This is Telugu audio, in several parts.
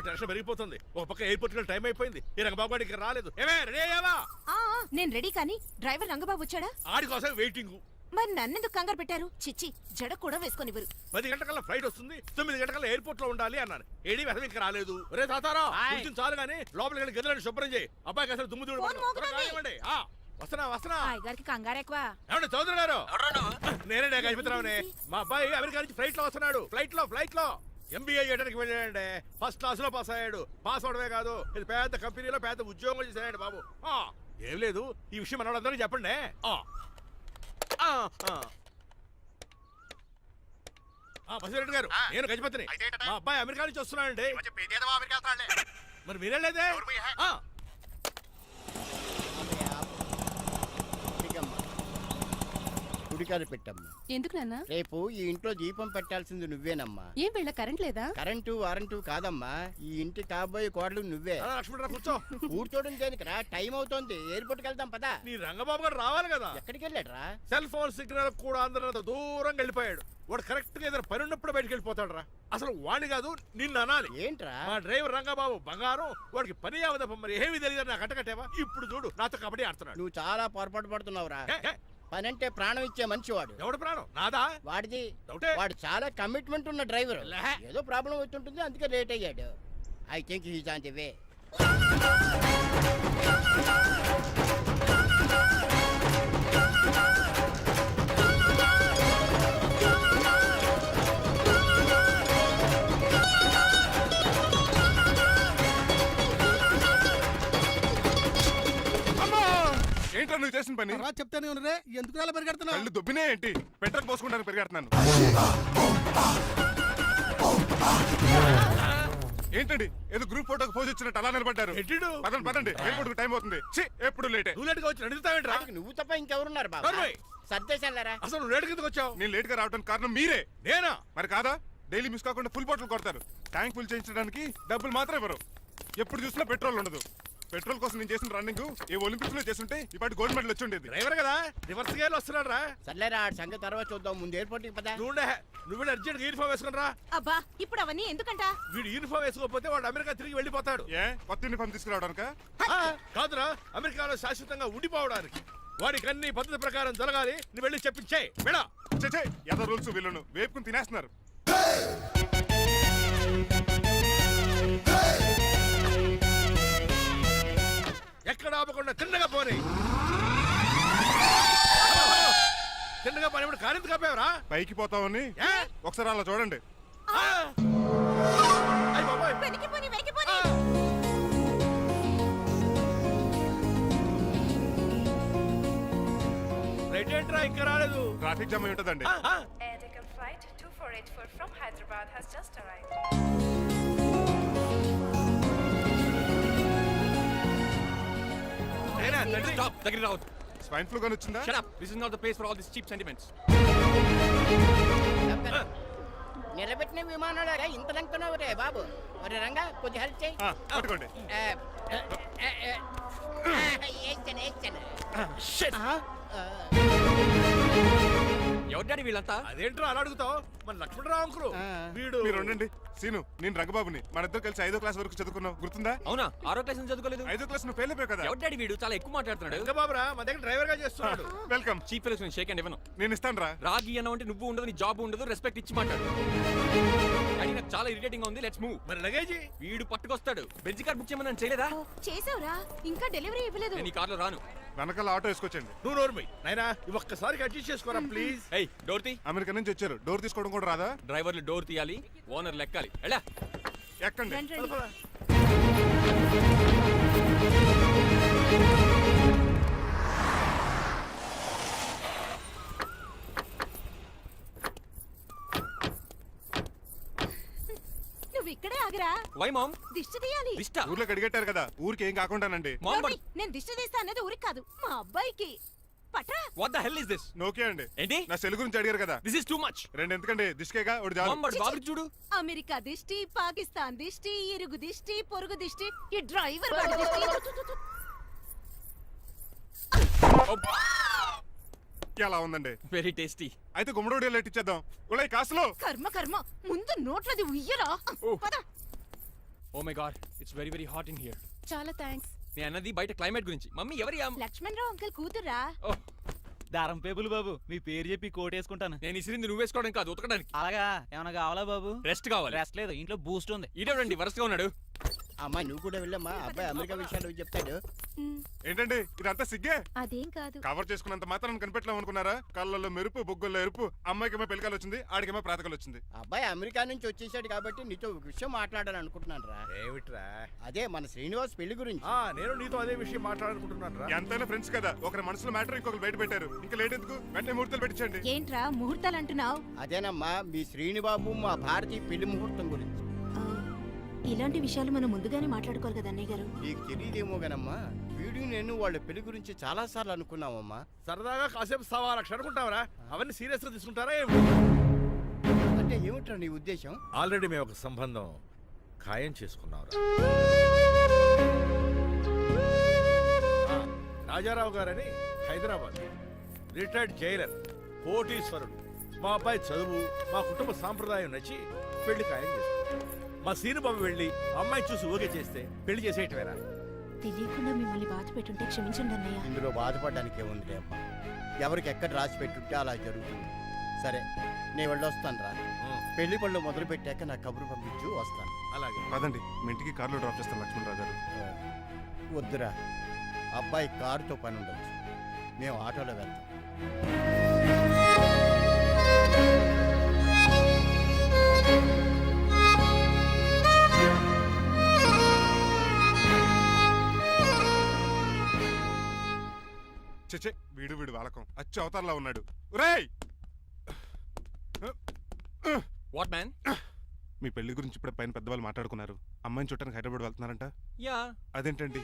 టెన్షన్ పెరిగిపోతుంది. ఒక పక్క ఎయిర్పోర్ట్ కి టైం అయిపోయింది. ఈ రంగబాబు గారికి రాలేదు. ఏమే రెడీ అయ్యావా? నేను రెడీ కానీ డ్రైవర్ రంగబాబు వచ్చాడా? ఆడి కోసం వెయిటింగ్. మరి నన్నెందుకు కంగారు పెట్టారు? చిచ్చి జడ కూడా వేసుకొనివ్వరు. 10 గంటకల్లా ఫ్లైట్ వస్తుంది, 9 గంటకల్లా ఎయిర్పోర్ట్ లో ఉండాలి అన్నాను. ఏడి వెధవ ఇంకా రాలేదు. రే తాతారా కూర్చుని చాలు గానీ లోపలికి వెళ్ళి గదిలో శుభ్రం చేయి. అబ్బాయికి అసలు దుమ్ము దూడు వస్తున్నా. గారికి కంగారు ఎక్కువ. ఏమండి చౌదరి గారు? నేనే గజపతిరావునే. మా అబ్బాయి అమెరికా నుంచి ఫ్లైట్ లో వస్తున్నాడు. ఫ్లైట్ లో MBA చేయడానికి వెళ్ళాడండి. ఫస్ట్ క్లాస్ లో పాస్ అయ్యాడు. పాస్ అవడమే కాదు, ఇది పెద్ద కంపెనీలో పెద్ద ఉద్యోగం చేశాడు బాబు. ఏం లేదు, ఈ విషయం మనోళ్ళందరికీ చెప్పండి. బసిరెడ్డి గారు, నేను గజపతిని. మా అబ్బాయి అమెరికా నుంచి వస్తున్నాడండి. మరి మీరేలేదే? గుడికాడ పెట్టమ్మా. ఎందుకు నాన్న? రేపు ఈ ఇంట్లో దీపం పెట్టాల్సింది నువ్వేనమ్మా. ఏం వీళ్ళ కరెంట్ లేదా? కరెంటు వారంటూ కాదమ్మా, ఈ ఇంటి కాబోయే కోడలు నువ్వే. లక్ష్మణరావు కూర్చో. కూర్చోడం దేనికిరా, టైం అవుతోంది. ఎయిర్పోర్ట్ కి వెళ్దాం పదా. నీ రంగబాబు గారు రావాలి కదా. ఎక్కడికి వెళ్ళాడురా? సెల్ ఫోన్ సిగ్నల్ కూడా అందరంత దూరంగా వెళ్ళిపోయాడు. వాడు కరెక్ట్ గా ఏదైనా పని ఉన్నప్పుడు బయటకు వెళ్ళిపోతాడు రా. అసలు వాణి కాదు, నిన్ను అనాలి. ఏంట్రా? మా డ్రైవర్ రంగబాబు బంగారం. వాడికి పని అవదప్ప, మరి ఏమి తెలియదు. నాకు కట్టకట్టేవా? ఇప్పుడు చూడు, నాతో కబడ్డీ ఆడుతున్నాడు. నువ్వు చాలా పొరపాటు పడుతున్నావురా. పని అంటే ప్రాణం ఇచ్చే మనిషి వాడు. ఎవడు ప్రాణం? నాదా? వాడిది. వాడు చాలా కమిట్మెంట్ ఉన్న డ్రైవర్. ఏదో ప్రాబ్లం వచ్చుంటుంది, అందుకే లేట్ అయ్యాడు. I think he's on the way. ఏంట్రా నువ్వు చేసిన పని? చెప్తానే ఉన్నరే, ఎందుకు అలా పరిగెడుతున్నావు? కళ్ళు దుబ్బినే ఏంటి? పెట్రోల్ పోసుకుంటాను పరిగెడుతున్నాను. ఏంటండి ఏదో గ్రూప్ ఫోటోకి పోజ్ ఇచ్చినట్టు అలా నిలబడ్డారు? పదండి, ఎయిర్పోర్ట్ టైం అవుతుంది. ఎప్పుడు లేటే. నువ్వు తప్ప ఇంకెవరున్నారు బాబా? సర్దేశాలరా. అసలు లేట్ కిందకి వచ్చావు. నేను లేట్ గా రావడానికి కారణం మీరే. నేనా? మరి కాదా? డైలీ మిస్ కాకుండా ఫుల్ బాటిల్ కొడతారు. ట్యాంక్ ఫుల్ చేయించడానికి డబ్బులు మాత్రం ఇవ్వరు. ఎప్పుడు చూసినా పెట్రోల్ ఉండదు. పెట్రోల్ కోసం నేను చేసిన రన్నింగ్ ఏ ఒలింపిక్స్ లో చేస్తుంటే ఇప్పటి గోల్డ్ మెడల్ వచ్చి ఉండేది. డ్రైవర్ కదా, రివర్స్ గేర్ వస్తున్నాడు రా. సర్లేరా, సంగతి తర్వాత చూద్దాం. ముందు ఎయిర్పోర్ట్ కి పదా. నువ్వు అర్జెంట్ యూనిఫామ్ వేసుకుని రా. అబ్బా, ఇప్పుడు అవన్నీ ఎందుకంట? వీడు యూనిఫామ్ వేసుకోకపోతే వాడు అమెరికా తిరిగి వెళ్ళిపోతాడు. ఏ కొత్త యూనిఫామ్ తీసుకురావడానిక? కాదురా, అమెరికాలో శాశ్వతంగా ఉండిపోవడానికి. వాడికి అన్ని పద్ధతి ప్రకారం జరగాలి. నువ్వు వెళ్ళి చెప్పించే మేడా. ఏదో రూల్స్ వీళ్ళను వేపుకుని తినేస్తున్నారు. ఎక్కడ ఆపకుండా తిన్నగా పోనీ. తిన్నగా పోనీ కారింత కాపేవరా? పైకి పోతావని ఒకసారి అలా చూడండి. ఇంకా రాలేదు. ట్రాఫిక్ జామ్ అయి ఉంటదండి. స్వైన్ ఫ్లూ గాని వచ్చిందా? Shut up. This is not the place for all these cheap sentiments. నిలబెట్టిన విమానాలు ఇంత లంకున్నావురే బాబు. మరి రంగా కొద్ది హెల్ప్ చేయి. పట్టుకోండి. ఎవరు డాడీ వీళ్ళంతా? అదేంట్రా అలా అడుగుతావు? మన లక్ష్మణరావు అంకులు వీడు. మీరు ఉండండి. సీను, నేను రంగబాబుని. మన ఇద్దరు కలిసి 5వ క్లాస్ వరకు చదువుకున్నాం, గుర్తుందా? అవునా? 6వ క్లాస్ నుంచి చదువుకోలేదు. 5వ క్లాస్ నువ్వు ఫెయిల్ అయిపోయావు కదా. ఎవరు డాడీ వీడు? చాలా ఎక్కువ మాట్లాడుతున్నాడు. రంగబాబురా, మన దగ్గర డ్రైవర్ గా చేస్తున్నాడు. వెల్కమ్. చీఫ్ ఫెలోస్ నేను షేక్ అండ్ ఇవ్వను. నేను ఇస్తాను రా. రాగి అన్న అంటే నువ్వు ఉండదు, నీ జాబ్ ఉండదు, రెస్పెక్ట్ ఇచ్చి మాట్లాడు. డాడీ నాకు చాలా ఇరిటేటింగ్ గా ఉంది. Let's move. మరి లగేజ్ వీడు పట్టుకొస్తాడు. బెంజ్ కార్ బుక్ చేయమని చేయలేదా? చేసావురా, ఇంకా డెలివరీ ఇవ్వలేదు. నేను ఈ కార్లో రాను. వెనకాల ఆటో వేసుకొచ్చండి. నువ్వు నోర్మై నాయనా, ఒక్కసారి అడ్జస్ట్ చేసుకోరా ప్లీజ్. ఏయ్, డోర్ తీ. అమెరికా నుంచి వచ్చారు, డోర్ తీసుకోవడం కూడా రాదా? డ్రైవర్లు డోర్ తీయాలి, ఓనర్ లెక్కాలి. ఎలా ఎక్కండి. నువ్వు ఇక్కడే ఆగరా. Why mom? దిష్టి తీయాలి. దిష్ట? ఊర్లో కడిగట్టారు కదా, ఊరికి ఏం కాకుండానండి. నేను దిష్టి తీస్తా అనేది ఊరికి కాదు, మా అబ్బాయికి. పట్రా. What the hell is this? నోకే అండి. ఏంటి? నా సెల్ గురించి అడిగారు కదా. This is too much. రెండు ఎందుకండి, దిష్కేగా ఒకటి చాలు. బాబు చూడు. అమెరికా దిష్టి, పాకిస్తాన్ దిష్టి, ఇరుగు దిష్టి, పొరుగు దిష్టి, ఈ డ్రైవర్ వాడి దిష్టి. ఎలా ఉందండి? Very tasty. అయితే గుమ్మడి లైట్ ఇచ్చేద్దాం. ఉలై కాసులో. కర్మ కర్మ, ముందు నోట్లది ఉయ్యరా. Oh my god it's very very hot in here. చాలా థ్యాంక్స్. నేను అన్నది బయట క్లైమేట్ గురించి. మమ్మీ ఎవరి లక్ష్మణ్ రావు అంకుల్ కూతురా? ఓహ్, దారం పేపులు బాబు, మీ పేరు చెప్పి కోటేసుకుంటాను. నేను ఇసిరింది నువ్వు వేసుకోవడం కాదు, ఉతకడానికి. అలాగా ఏమైనా కావాలా బాబు? రెస్ట్ కావాలి. రెస్ట్ లేదు, ఇంట్లో బూస్ట్ ఉంది. ఈడేవండి వరుసగా ఉన్నాడు. అమ్మా నువ్వు కూడా వెళ్ళమ్మా, అబ్బాయి అమెరికా విషయాలు చెప్తాడు. ఏంటండి ఇదంతా సిగ్గే? అదేం కాదు. కవర్ చేసుకున్నంత మాత్రం కనిపెట్టలేం అనుకున్నారా? కళ్ళల్లో మెరుపు, బొగ్గుల్లో ఎరుపు. అమ్మాయికేమో పెళ్ళికాలు వచ్చింది, ఆడికేమో ప్రాతకాలు వచ్చింది. అబ్బాయి అమెరికా నుంచి వచ్చేసాడు కాబట్టి నీతో ఒక విషయం మాట్లాడాలని అనుకుంటున్నాను రా. ఏమిట్రా? అదే మన శ్రీనివాస్ పెళ్లి గురించి. నేను నీతో అదే విషయం మాట్లాడుకుంటున్నాను రా. ఎంతైనా ఫ్రెండ్స్ కదా, ఒకరి మనసులో మ్యాటర్ ఇంకొకరు బయట పెట్టారు. ఇంకా లేట్ ఎందుకు, వెంటనే ముహూర్తాలు పెట్టించండి. ఏంట్రా ముహూర్తాలు అంటున్నావు? అదేనమ్మా మీ శ్రీనిబాబు మా భారతి పెళ్లి ముహూర్తం గురించి. ఇలాంటి విషయాలు మనం ముందుగానే మాట్లాడుకోవాలి కదా అన్నయ్య గారు. నీకు తెలియదేమో గనమ్మా, వీడు నేను వాళ్ళ పెళ్లి గురించి చాలా సార్లు అనుకున్నామమ్మా. సరదాగా కాసేపు సవా లక్ష అనుకుంటావరా? అవన్నీ సీరియస్ గా తీసుకుంటారా ఏమి? అంటే ఏమిట్రా నీ ఉద్దేశం? ఆల్రెడీ మేము ఒక సంబంధం ఖాయం చేసుకున్నాం. రాజారావు గారని హైదరాబాద్ రిటైర్డ్ జైలర్, కోటీశ్వరుడు. మా అబ్బాయి చదువు, మా కుటుంబ సాంప్రదాయం నచ్చి పెళ్లి ఖాయం చేసుకున్నాం. మా సీనుబాబు వెళ్ళి అమ్మాయి చూసి ఓకే చేస్తే పెళ్లి చేసేయటమేనా? తెలియకుండా మిమ్మల్ని బాధ పెట్టుంటే క్షమించండి అన్నయ్య. ఇందులో బాధపడడానికి ఏముంది అమ్మా, ఎవరికి ఎక్కడ రాసి పెట్టుంటే అలా జరుగుతుంది. సరే నేను వెళ్ళొస్తాను రా. పెళ్లి పళ్ళు మొదలు పెట్టాక నా కబురు పంపించు, వస్తాను. అలాగే. పదండి, మీ ఇంటికి కార్లో డ్రాప్ చేస్తాను లక్ష్మణరావు గారు. వద్దురా, అబ్బాయి కారుతో పని ఉండొచ్చు, మేము ఆటోలో వెళ్తాం. చెచ్చే, వీడు వాలకం అచ్చు అవతారంలా ఉన్నాడు. ఒరేయ్, వాట్ మ్యాన్? మీ పెళ్లి గురించి ఇప్పుడు పైన పెద్దవాళ్ళు మాట్లాడుకున్నారు. అమ్మాయిని చుట్టానికి హైదరాబాద్ వెళ్తున్నారంట. యా. అదేంటండి,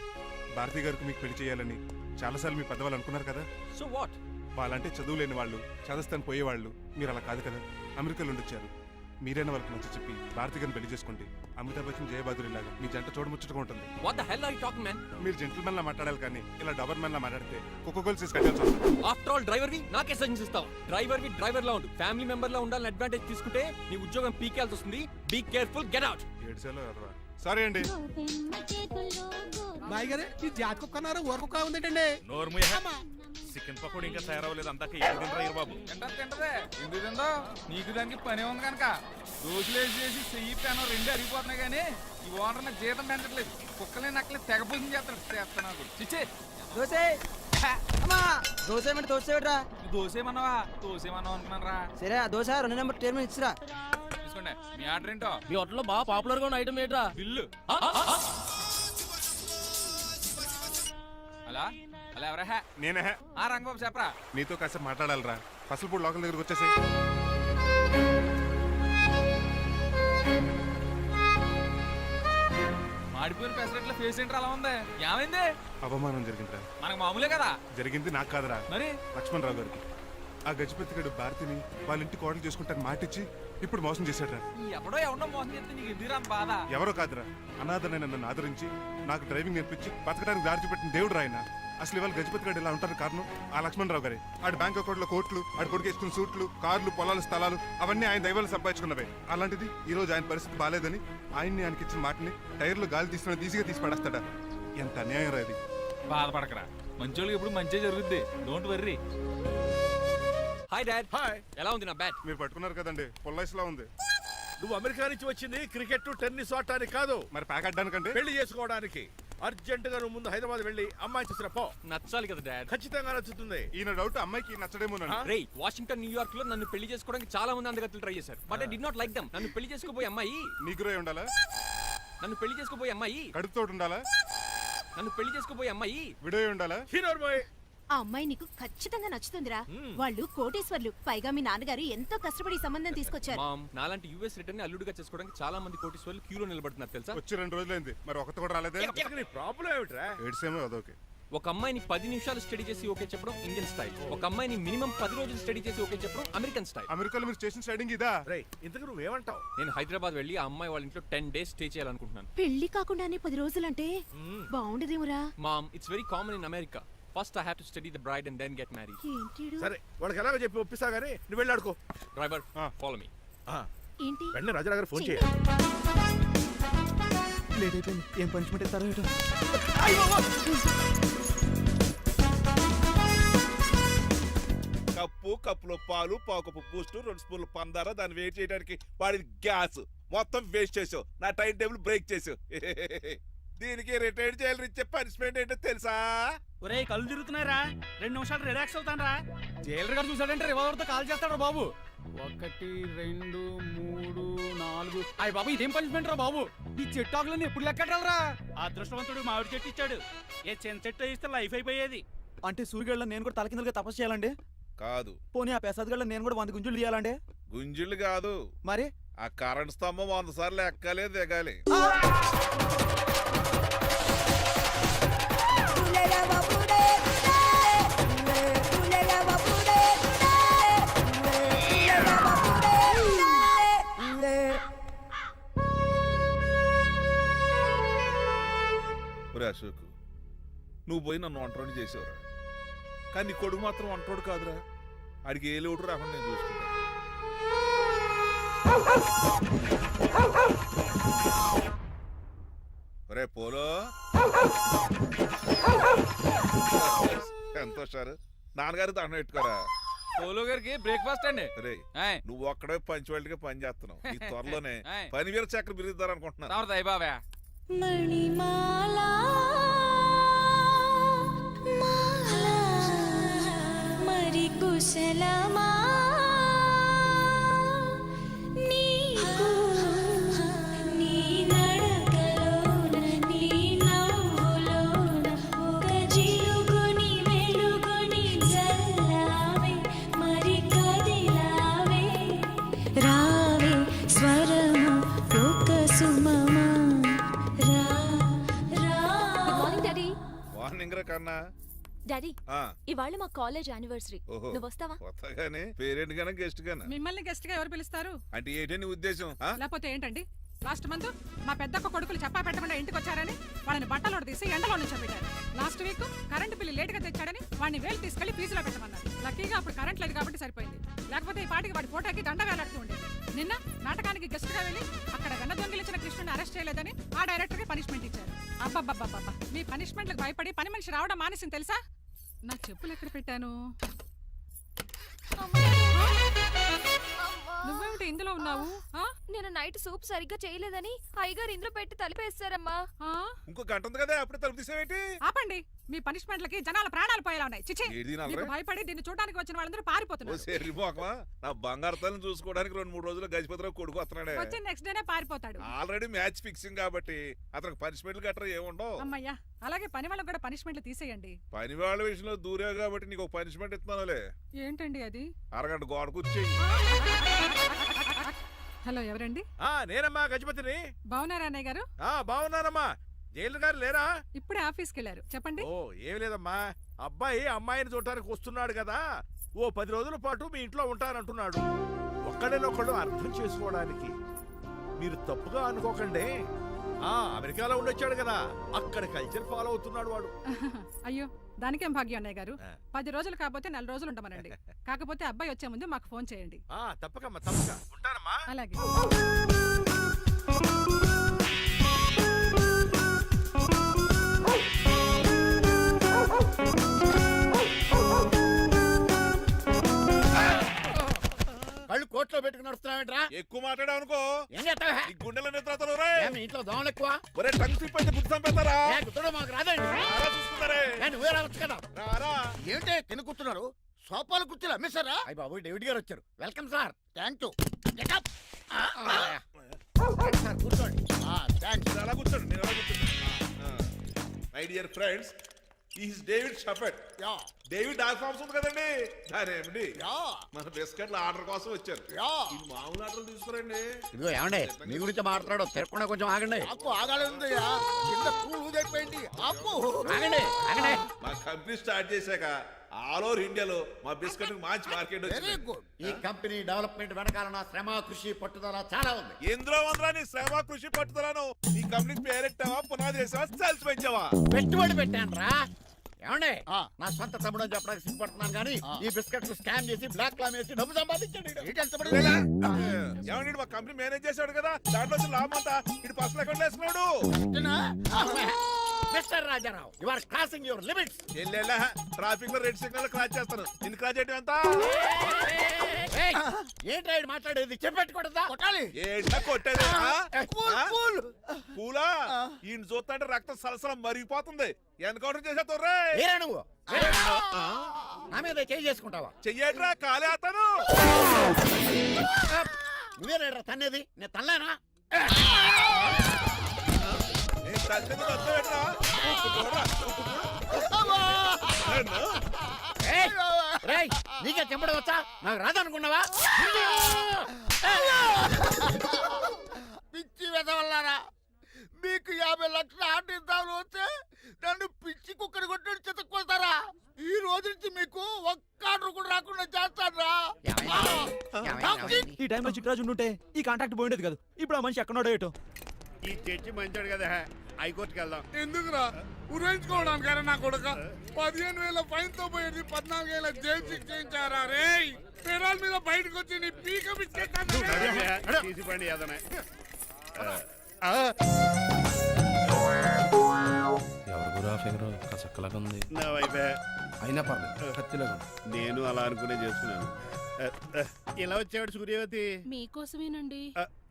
భారతి గారికి మీకు పెళ్లి చేయాలని చాలాసార్లు మీ పెద్దవాళ్ళు అనుకున్నారు కదా. So what? వాళ్ళంటే చదువు లేని వాళ్ళు, చదస్తాను పోయేవాళ్ళు. మీరు అలా కాదు కదా, అమెరికాలో ఉండొచ్చారు. మీరైనా వాళ్ళకి మంచి చెప్పి భారతి గారిని పెళ్లి చేసుకోండి. అమితాబ్ బచ్చన్, జయబాదురి లాగా మీ జంట చూడముచ్చటగా ఉంటుంది. What the hell are you talking man? మీరు జెంటిల్మెన్ లా మాట్లాడాలి కానీ ఇలా డబర్ మెన్ లా మాట్లాడితే కుక్క గోల్స్ తీసి కట్టాల్సి వస్తుంది. ఆఫ్టర్ ఆల్ డ్రైవర్ వి నాకే సజెషన్ ఇస్తావు? డ్రైవర్ లా ఉండు, ఫ్యామిలీ మెంబర్ లా ఉండాలని అడ్వాంటేజ్ తీసుకుంటే నీ ఉద్యోగం పీకేల్సి వస్తుంది. Be careful, get out. Sorry అండి. బాయ్ గారే ఈ జాతి కుక్క అన్నారు, ఊర కుక్క ఉందేటండి. చికెన్ పకోడీ ఇంకా తయారవ్వలేదు, అందాక ఏం తినరా బాబు? తింటదే ఎందుకు తిందో? నీకు దానికి పని ఉంది కనుక రోజులేసి చేసి చెయ్యి పెనం రెండు అరిగిపోతున్నాయి కానీ ఈ ఓనర్ నాకు జీతం పెంచట్లేదు. కుక్కలే నక్కలే తెగ పూజం చేస్తాడు. నాకు చిచ్చే దోసేమన్నావా? దోసేమన్నావు అనుకున్నాను రా. సరే ఆ దోశ 2 నెంబర్ టేబుల్ ఇచ్చిరా. తీసుకోండి. మీ ఆర్డర్ ఏంటో? మీ హోటల్లో బాగా పాపులర్ గా ఉన్న ఐటమ్ ఏంట్రా? బిల్లు. అలా అలా ఎవరా? నేనే. ఆ రంగబాబు చెప్పరా. నీతో కాసేపు మాట్లాడాలిరా. పసలపూడి లోకల్ దగ్గరకు వచ్చేసి. మాడిపోయిన పెసరట్ల ఫేస్ ఏంటర్ అలా ఉంది? ఏమైంది? అవమానం జరిగిందిరా. మనకు మామూలే కదా. జరిగింది నాకు కాదురా, మరి లక్ష్మణరావు గారికి. ఆ గజపతి గడు భారతిని వాళ్ళ ఇంటి కోడలు చేసుకుంటాను మాటిచ్చి ఇప్పుడు మోసం చేశాడురా. ఎవడో ఎవడో మోసం చేస్తే నీకు ఎందుకు అంత బాధ? ఎవరో కాదురా, అనాథనైన నన్ను ఆదరించి నాకు డ్రైవింగ్ నేర్పించి బతకడానికి దారి చూపెట్టిన దేవుడు రాయన. అసలు ఇవాళ గజపతి గడు ఇలా ఉంటారు కారణం ఆ లక్ష్మణరావు గారే. ఆడి బ్యాంక్ అకౌంట్లో కోట్లు, ఆడి కొడుకు వేసుకున్న సూట్లు, కార్లు, పొలాలు, స్థలాలు అవన్నీ ఆయన దైవాలు సంపాదించుకున్నవే. అలాంటిది ఈ రోజు ఆయన పరిస్థితి బాగాలేదని ఆయనకి ఇచ్చిన మాటని టైర్లు గాలి తీసిన ఈజీగా తీసి పడేస్తాడా? ఎంత అన్యాయం రా ఇది. బాధపడకరా, మంచోళ్ళకి ఇప్పుడు మంచి జరుగుద్ది. Don't worry. Hi dad. Hi. ఎలా ఉంది నా బ్యాట్? మీరు పట్టుకున్నారు కదండి, పొల్లైస్లా ఉంది. నువ్వు అమెరికా నుంచి వచ్చింది క్రికెట్, టెన్నిస్ ఆడటానికి కాదు, మరి ప్యాక్ అడ్డానికంటే పెళ్లి చేసుకోవడానికి. అర్జెంట్ గా నువ్వు ముందు హైదరాబాద్ వెళ్ళి అమ్మాయి చూసిన పో. నచ్చాలి కదా డాడ్. ఖచ్చితంగా నచ్చుతుంది. ఈయన డౌట్ అమ్మాయికి నచ్చడేమోనండి. రే, వాషింగ్టన్, న్యూయార్క్ లో నన్ను పెళ్లి చేసుకోవడానికి చాలా మంది అందగత్తలు ట్రై చేశారు. But I did not like them. నన్ను పెళ్లి చేసుకోబోయే అమ్మాయి నీగురై ఉండాలా? నన్ను పెళ్లి చేసుకోబోయే అమ్మాయి కడుపుతోటి ఉండాలా? నన్ను పెళ్లి చేసుకోబోయే అమ్మాయి విడోయి ఉండాలా? హీరోర్ బాయ్. ఆ అమ్మాయి నీకు ఖచ్చితంగా నచ్చుతుందిరా. వాళ్ళు కోటేశ్వర్లు, పైగా మీ నాన్నగారు ఎంతో కష్టపడి ఈ సంబంధం తీసుకొచ్చారు. మామ్, నాలాంటి యూఎస్ రిటర్న్ అల్లుడిగా చేసుకోవడానికి చాలా మంది కోటీశ్వర్లు క్యూలో నిలబడుతున్నారు తెలుసా? వచ్చి 2 రోజులైంది, మరి ఒకటి కూడా రాలేదే. నీ ప్రాబ్లం ఏమిట్రా? ఏడ్సేమో అదొకే. ఒక అమ్మాయిని 10 నిమిషాలు స్టడీ చేసి ఓకే చెప్పడం ఇండియన్ స్టైల్. ఒక అమ్మాయిని మినిమం 10 రోజులు స్టడీ చేసి ఓకే చెప్పడం అమెరికన్ స్టైల్. అమెరికాలో మీరు చేసిన స్టైడింగ్ ఇదా? రే, ఇంతకు నువ్వేమంటావు? నేను హైదరాబాద్ వెళ్ళి ఆ అమ్మాయి వాళ్ళ ఇంట్లో 10 days స్టే చేయాలనుకుంటున్నాను. పెళ్లి కాకుండానే 10 రోజులంటే బాగుండదేమురా? Mom, it's very common in America. First I have to study the bride and then get married. ఏంటిడు? సరే, వాళ్ళకి ఎలాగో చెప్పి ఒప్పిస్తా గానీ నువ్వు వెళ్ళి ఆడుకో. Driver, follow me. ఏంటి? వెంటనే రాజారావు గారు ఫోన్ చేయాలి. లేట్ అయిపోయింది. ఏం పనిష్మెంట్ ఇస్తారో ఏటో. కప్పులో పాలు పావుకప్పు బూస్ట్ 2 స్పూన్లు పందార దాన్ని వెయిట్ చేయడానికి వాడిది గ్యాస్ మొత్తం వేస్ట్ చేసావు. నా టైం టేబుల్ బ్రేక్ చేసావు. దీనికి రిటైర్డ్ జైలు ఇచ్చే పనిష్మెంట్ ఏంటో తెలుసా? ఒరే కళ్ళు తిరుగుతున్నారా, 2 నిమిషాలు రిలాక్స్ అవుతాను రా. జైలర్ గారు చూసాడంటే రివాల్వర్ తో కాల్ చేస్తాడు బాబు. 1 2 3 4 అయ్య బాబు, ఇదేం పనిష్మెంట్ రా బాబు. ఈ చెట్టు ఆకులన్నీ ఎప్పుడు లెక్కట్టాలరా? అదృష్టవంతుడు మామిడి చెట్టు ఇచ్చాడు. ఏ చిన్న చెట్టు ఇస్తే లైఫ్ అయిపోయేది. అంటే సూర్యుగళ్ళ నేను కూడా తలకిందులుగా తపస్సు చేయాలండి? కాదు. పోనీ ఆ పెసాద్ నేను కూడా 100 గుంజులు తీయాలండి? గుంజులు కాదు, మరి ఆ కరెంట్ స్తంభం 100 సార్లు ఎక్కాలి దిగాలి. ఒరే అశోక్, నువ్వు పోయి నన్ను ఒంటరిని చేసేవరా, కానీ నీ కొడుకు మాత్రం ఒంటోడు కాదురా. ఆడికి ఏ లోటు రాకుండా నేను చూసుకుంటాను. ఒరే పోలో, ఎంత హుషారు. నాన్నగారు దండం పెట్టుకోరా. పోలో గారికి బ్రేక్ఫాస్ట్ అండి. రే, ఆయ్. నువ్వు ఒక్కడే పంచువాళ్ళకి పని చేస్తున్నావు. ఈ త్వరలోనే ఆయ్. 10,000 చక్రం బిరుద్దారు అనుకుంటున్నాను. రావడతాయి బాబా. మణిమాలా మరి కుశలమా నీకు నీ నడకలోన నీ నవ్వులోన ఒక జిలుగుని వెలుగుని జల్లావే మరి కదిలావే రావే స్వరము ఒక సుమమా మార్నింగ్ రా కన్నా. డాడీ, ఆ, ఇవాళ మా కాలేజ్ యానివర్సరీ. ఓహో. నువ్వు వస్తావా? కొత్తగానే పేరెంట్ గానే గెస్ట్ గానా? మిమ్మల్ని గెస్ట్ గా ఎవరు పిలుస్తారు? అంటే ఏంటి నీ ఉద్దేశం? ఆ? లేకపోతే ఏంటండి? లాస్ట్ మంత్ మా పెద్దక్క కొడుకులు చెప్పా పెట్టకుండా ఇంటికి వచ్చారని వాళ్ళని బట్టలోడు తీసి ఎండలో నుంచోబెట్టారు. Last week current bill late గా తెచ్చాడని వాడిని వేలు తీసుకెళ్లి ఫీజులో పెట్టమన్నారు. లక్కీగా అప్పుడు కరెంట్ లేదు కాబట్టి సరిపోయింది. లేకపోతే ఈ పాటికి వాడి ఫోటోకి దండ వేలాడుతూ ఉండేది. నిన్న నాటకానికి గెస్ట్ గా వెళ్ళి అక్కడ వెన్న దొంగిలించిన కృష్ణుని అరెస్ట్ చేయలేదని ఆ డైరెక్టర్ కి పనిష్మెంట్ ఇచ్చారు. అబ్బబ్బబ్బబ్బా, మీ పనిష్మెంట్లకు భయపడి పని మనిషి రావడం మానేసింది తెలుసా? నా చెప్పులు ఎక్కడ పెట్టాను? నువ్వేమిటి ఇందులో ఉన్నావు? నేను నైట్ సూప్ సరిగ్గా చేయలేదని అయ్యగారు ఇందులో పెట్టి తలిపేస్తారమ్మా. ఇంకో గంట ఉంది కదా, అప్పుడే తలుపు తీసేవేంటి? ఆపండి, మీ పనిష్మెంట్లకి జనాల ప్రాణాలు పోయేలా ఉన్నాయి. చిచి, ఏది నా మీకు రే? భయపడి దీన్ని చూడడానికి వచ్చిన వాళ్ళందరూ ఓ పారిపోతున్నారు. సెర్రి మోకమా, నా బంగారు తల్లిని చూసుకోవడానికి 2-3 రోజులు గజపతిరావు కొడుకు వస్తున్నాడే. వచ్చి నెక్స్ట్ డేనే పారిపోతాడు. ఆల్రెడీ మ్యాచ్ ఫిక్సింగ్ కాబట్టి అతనికి పనిష్మెంట్లు గట్రా ఏముండవు. అమ్మయ్యా, అలాగే పని వాళ్ళకి కూడా పనిష్మెంట్లు తీసేయండి. పని వాళ్ళ విషయంలో దూరావు కాబట్టి నీకు ఒక పనిష్మెంట్ ఇస్తున్నానులే. ఏంటండి అది? అరగంట గోడ కూర్చేయి. హలో, ఎవరండి? నేనమ్మా గజపతిని. బాగున్నారా అన్నయ్య గారు? బాగున్నానమ్మా. జైలు గారు లేరా? ఇప్పుడే ఆఫీస్కి వెళ్ళారు. చెప్పండి. ఓ ఏం లేదమ్మా, అబ్బాయి అమ్మాయిని చూడటానికి వస్తున్నాడు కదా, ఓ 10 రోజుల పాటు మీ ఇంట్లో ఉంటానంటున్నాడు. ఒక్కడేనొక్కడు అర్థం చేసుకోవడానికి మీరు తప్పుగా అనుకోకండి. అమెరికాలో ఉండొచ్చాడు కదా, అక్కడ కల్చర్ ఫాలో అవుతున్నాడు వాడు. అయ్యో, దానికేం భాగ్యం అన్నయ్య గారు. ఆ. 10 రోజులు కాకపోతే 4 రోజులు ఉండమనండి. కాకపోతే అబ్బాయి వచ్చే ముందు మాకు ఫోన్ చేయండి. తప్పకమ్మా, తప్పక ఉంటానమ్మా. అలాగే. కళ్ళు కోట్లో పెట్టుకుని నడుస్తున్నావేంట్రా? ఎక్కువ మాట్లాడావు అనుకో ఏం చేస్తావా? నీ గుండెల నిద్రతలు రే. మీ ఇంట్లో దోమలు ఎక్కువ? ఒరే టంగ్ స్లిప్ అయితే గుర్తు చంపేస్తారా? గుర్తుడం మాకు రాదండి. రారా చూసుకుంటారే. నువ్వే రావచ్చు కదా. రారా. ఏంటే కింద కూర్చున్నారు? సోఫాలు కుర్చీలు అమ్మేశారా? అయ్యి బాబు, డేవిడ్ గారు వచ్చారు. Welcome sir. Thank you. Sir కూర్చోండి. థ్యాంక్స్. మీరు అలా కూర్చోండి, నేను అలా కూర్చోండి. My dear friends, is David షఫెట్. యా డేవిడ్ డాగ్ ఫార్మ్స్ ఉంది కదండి, దాని ఏమిటి యా మన బిస్కెట్ల ఆర్డర్ కోసం వచ్చారు. యా ఇది మామూలు ఆర్డర్ తీసుకురండి. ఇదిగో ఏమండి, మీ గురించి మాట్లాడు. తిరగకుండా కొంచెం ఆగండి. ఆపు, ఆగాలి. కింద కూల్ ఊదైపోయింది. ఆపు, ఆగండి, ఆగండి. మా కంపెనీ స్టార్ట్ చేశాక ఆల్ ఓవర్ ఇండియాలో మా బిస్కెట్ మంచి మార్కెట్ వెరీ వచ్చింది. గుడ్. ఈ కంపెనీ డెవలప్మెంట్ వెనకాల నా శ్రమ, కృషి, పట్టుదల చాలా ఉంది. ఎందులో ఉందిరా నీ శ్రమ, కృషి, పట్టుదలను? ఈ కంపెనీకి పేరెట్టావా, పునాది వేసావా, సెల్స్ పెంచావా? పెట్టుబడి పెట్టాను రా. ఏమండే నా సొంత తమ్ముడు అని చెప్పడానికి సిగ్గుపడుతున్నాను కానీ ఈ బిస్కెట్లు స్కాన్ చేసి బ్లాక్ లామ్ వేసి డబ్బు సంపాదించాడు ఏమండి మా కంపెనీ మేనేజ్ చేశాడు కదా దాంట్లో లాభం అంతా ఇటు పర్సనల్ అకౌంట్ వేసుకున్నాడు. Mister Rajarao you are crossing your limits. చెల్లెలా ట్రాఫిక్ లో రెడ్ సిగ్నల్ క్రాస్ చేస్తాను నిన్ను క్రాస్ చేయడం ఎంత? ఏంటి రైడ్ మాట్లాడేది చెప్పెట్టుకూడదా? కొట్టాలి. ఏంటా కొట్టేది? పూలా ఈయన చూస్తుంటే రక్తం సలసలం మరిగిపోతుంది. ఎన్కౌంటర్ చేసేతో ఏరా నువ్వు నా మీద చేయి చేసుకుంటావా? చెయ్యట్రా కాలే అతను. నువ్వే రైడరా తన్నేది, నేను తనలేనా? నీకే చెంపడం వచ్చా? నాకు రాదనుకున్నావా? పిచ్చి వెదవల్లారా, మీకు 50 లక్షలు ఆటిద్దామని వస్తే నన్ను పిచ్చి కుక్కడి కొట్టి చెతక్కుపోతారా? ఈ రోజు నుంచి మీకు ఒక్క ఆర్డర్ కూడా రాకుండా చేస్తారా? ఈ టైంలో చిట్రాజు ఉంటే ఈ కాంటాక్ట్ పోయిండేది కదా. ఇప్పుడు ఆ మనిషి ఎక్కడో ఏటో. ఈ చర్చి మంచాడు కదా, హైకోర్టుకి వెళ్దాం. ఎందుకురా ఉరేంచుకోవడానికారా నా కొడుక? 15,000 ఫైన్ తో పోయేది 14,000 జైలు శిక్ష చేయించారా రే? పెరాల మీద బయటకు వచ్చి నీ పీక తీసిపండి ఏదైనా. నా వైపే అయినా పర్లేదు కత్తిలాగా నేను అలా అనుకునే చేస్తున్నాను. ఇలా వచ్చాడు సూర్యవతి. మీకోసమేనండి.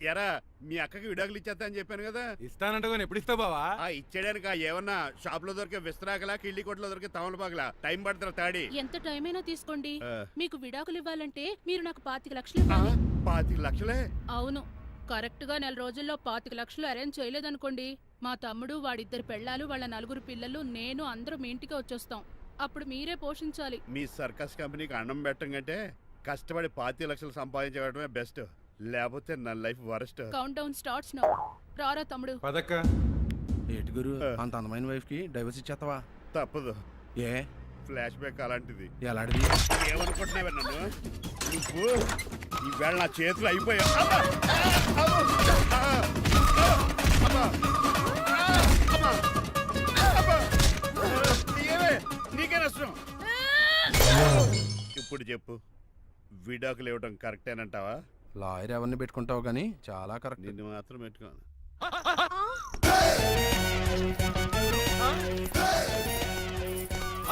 ఎరా మీ అక్కకి విడాకులు ఇచ్చేస్తా అని చెప్పాను కదా. ఇస్తానంటే ఎప్పుడు ఇస్తావు బావా? ఇచ్చేయడానికి ఏమన్నా షాప్ లో దొరికే విస్తరాకలా కిళ్ళి కొట్లో దొరికే తమలపాకలా టైం పడుతున్నా తాడి. ఎంత టైం అయినా తీసుకోండి. ఆ. మీకు విడాకులు ఇవ్వాలంటే మీరు నాకు 25 లక్షలు ఇవ్వాలి. 25 లక్షలే? అవును, కరెక్ట్ గా 4 రోజుల్లో 25 లక్షలు అరేంజ్ చేయలేదనుకోండి, మా తమ్ముడు, వాడిద్దరు పెళ్ళాలు, వాళ్ళ 4 పిల్లలు, నేను అందరూ మీ ఇంటికి వచ్చేస్తాం. అప్పుడు మీరే పోషించాలి. మీ సర్కస్ కంపెనీకి అన్నం పెట్టం కంటే కష్టపడి 25 లక్షలు సంపాదించడమే బెస్ట్. లేకపోతే నా life worst. Count down starts now. రారా తమ్ముడు. పదక్క. ఏటి గురు అంత అందమైన వైఫ్ కి డైవర్స్ ఇచ్చేస్తావా? తప్పదు, ఏ ఫ్లాష్ బ్యాక్ అలాంటిది. ఎలాంటిది? ఏమనుకుంటున్నావా నన్ను? నువ్వు ఈవేళ నా చేతులు అయిపోయా. నీకే నష్టం. ఇప్పుడు చెప్పు, విడాకులు ఇవ్వడం కరెక్టేనంటావా? లాయర్ ఎవరిని పెట్టుకుంటావు కానీ చాలా కరెక్ట్. నిన్ను మాత్రం పెట్టుకోను.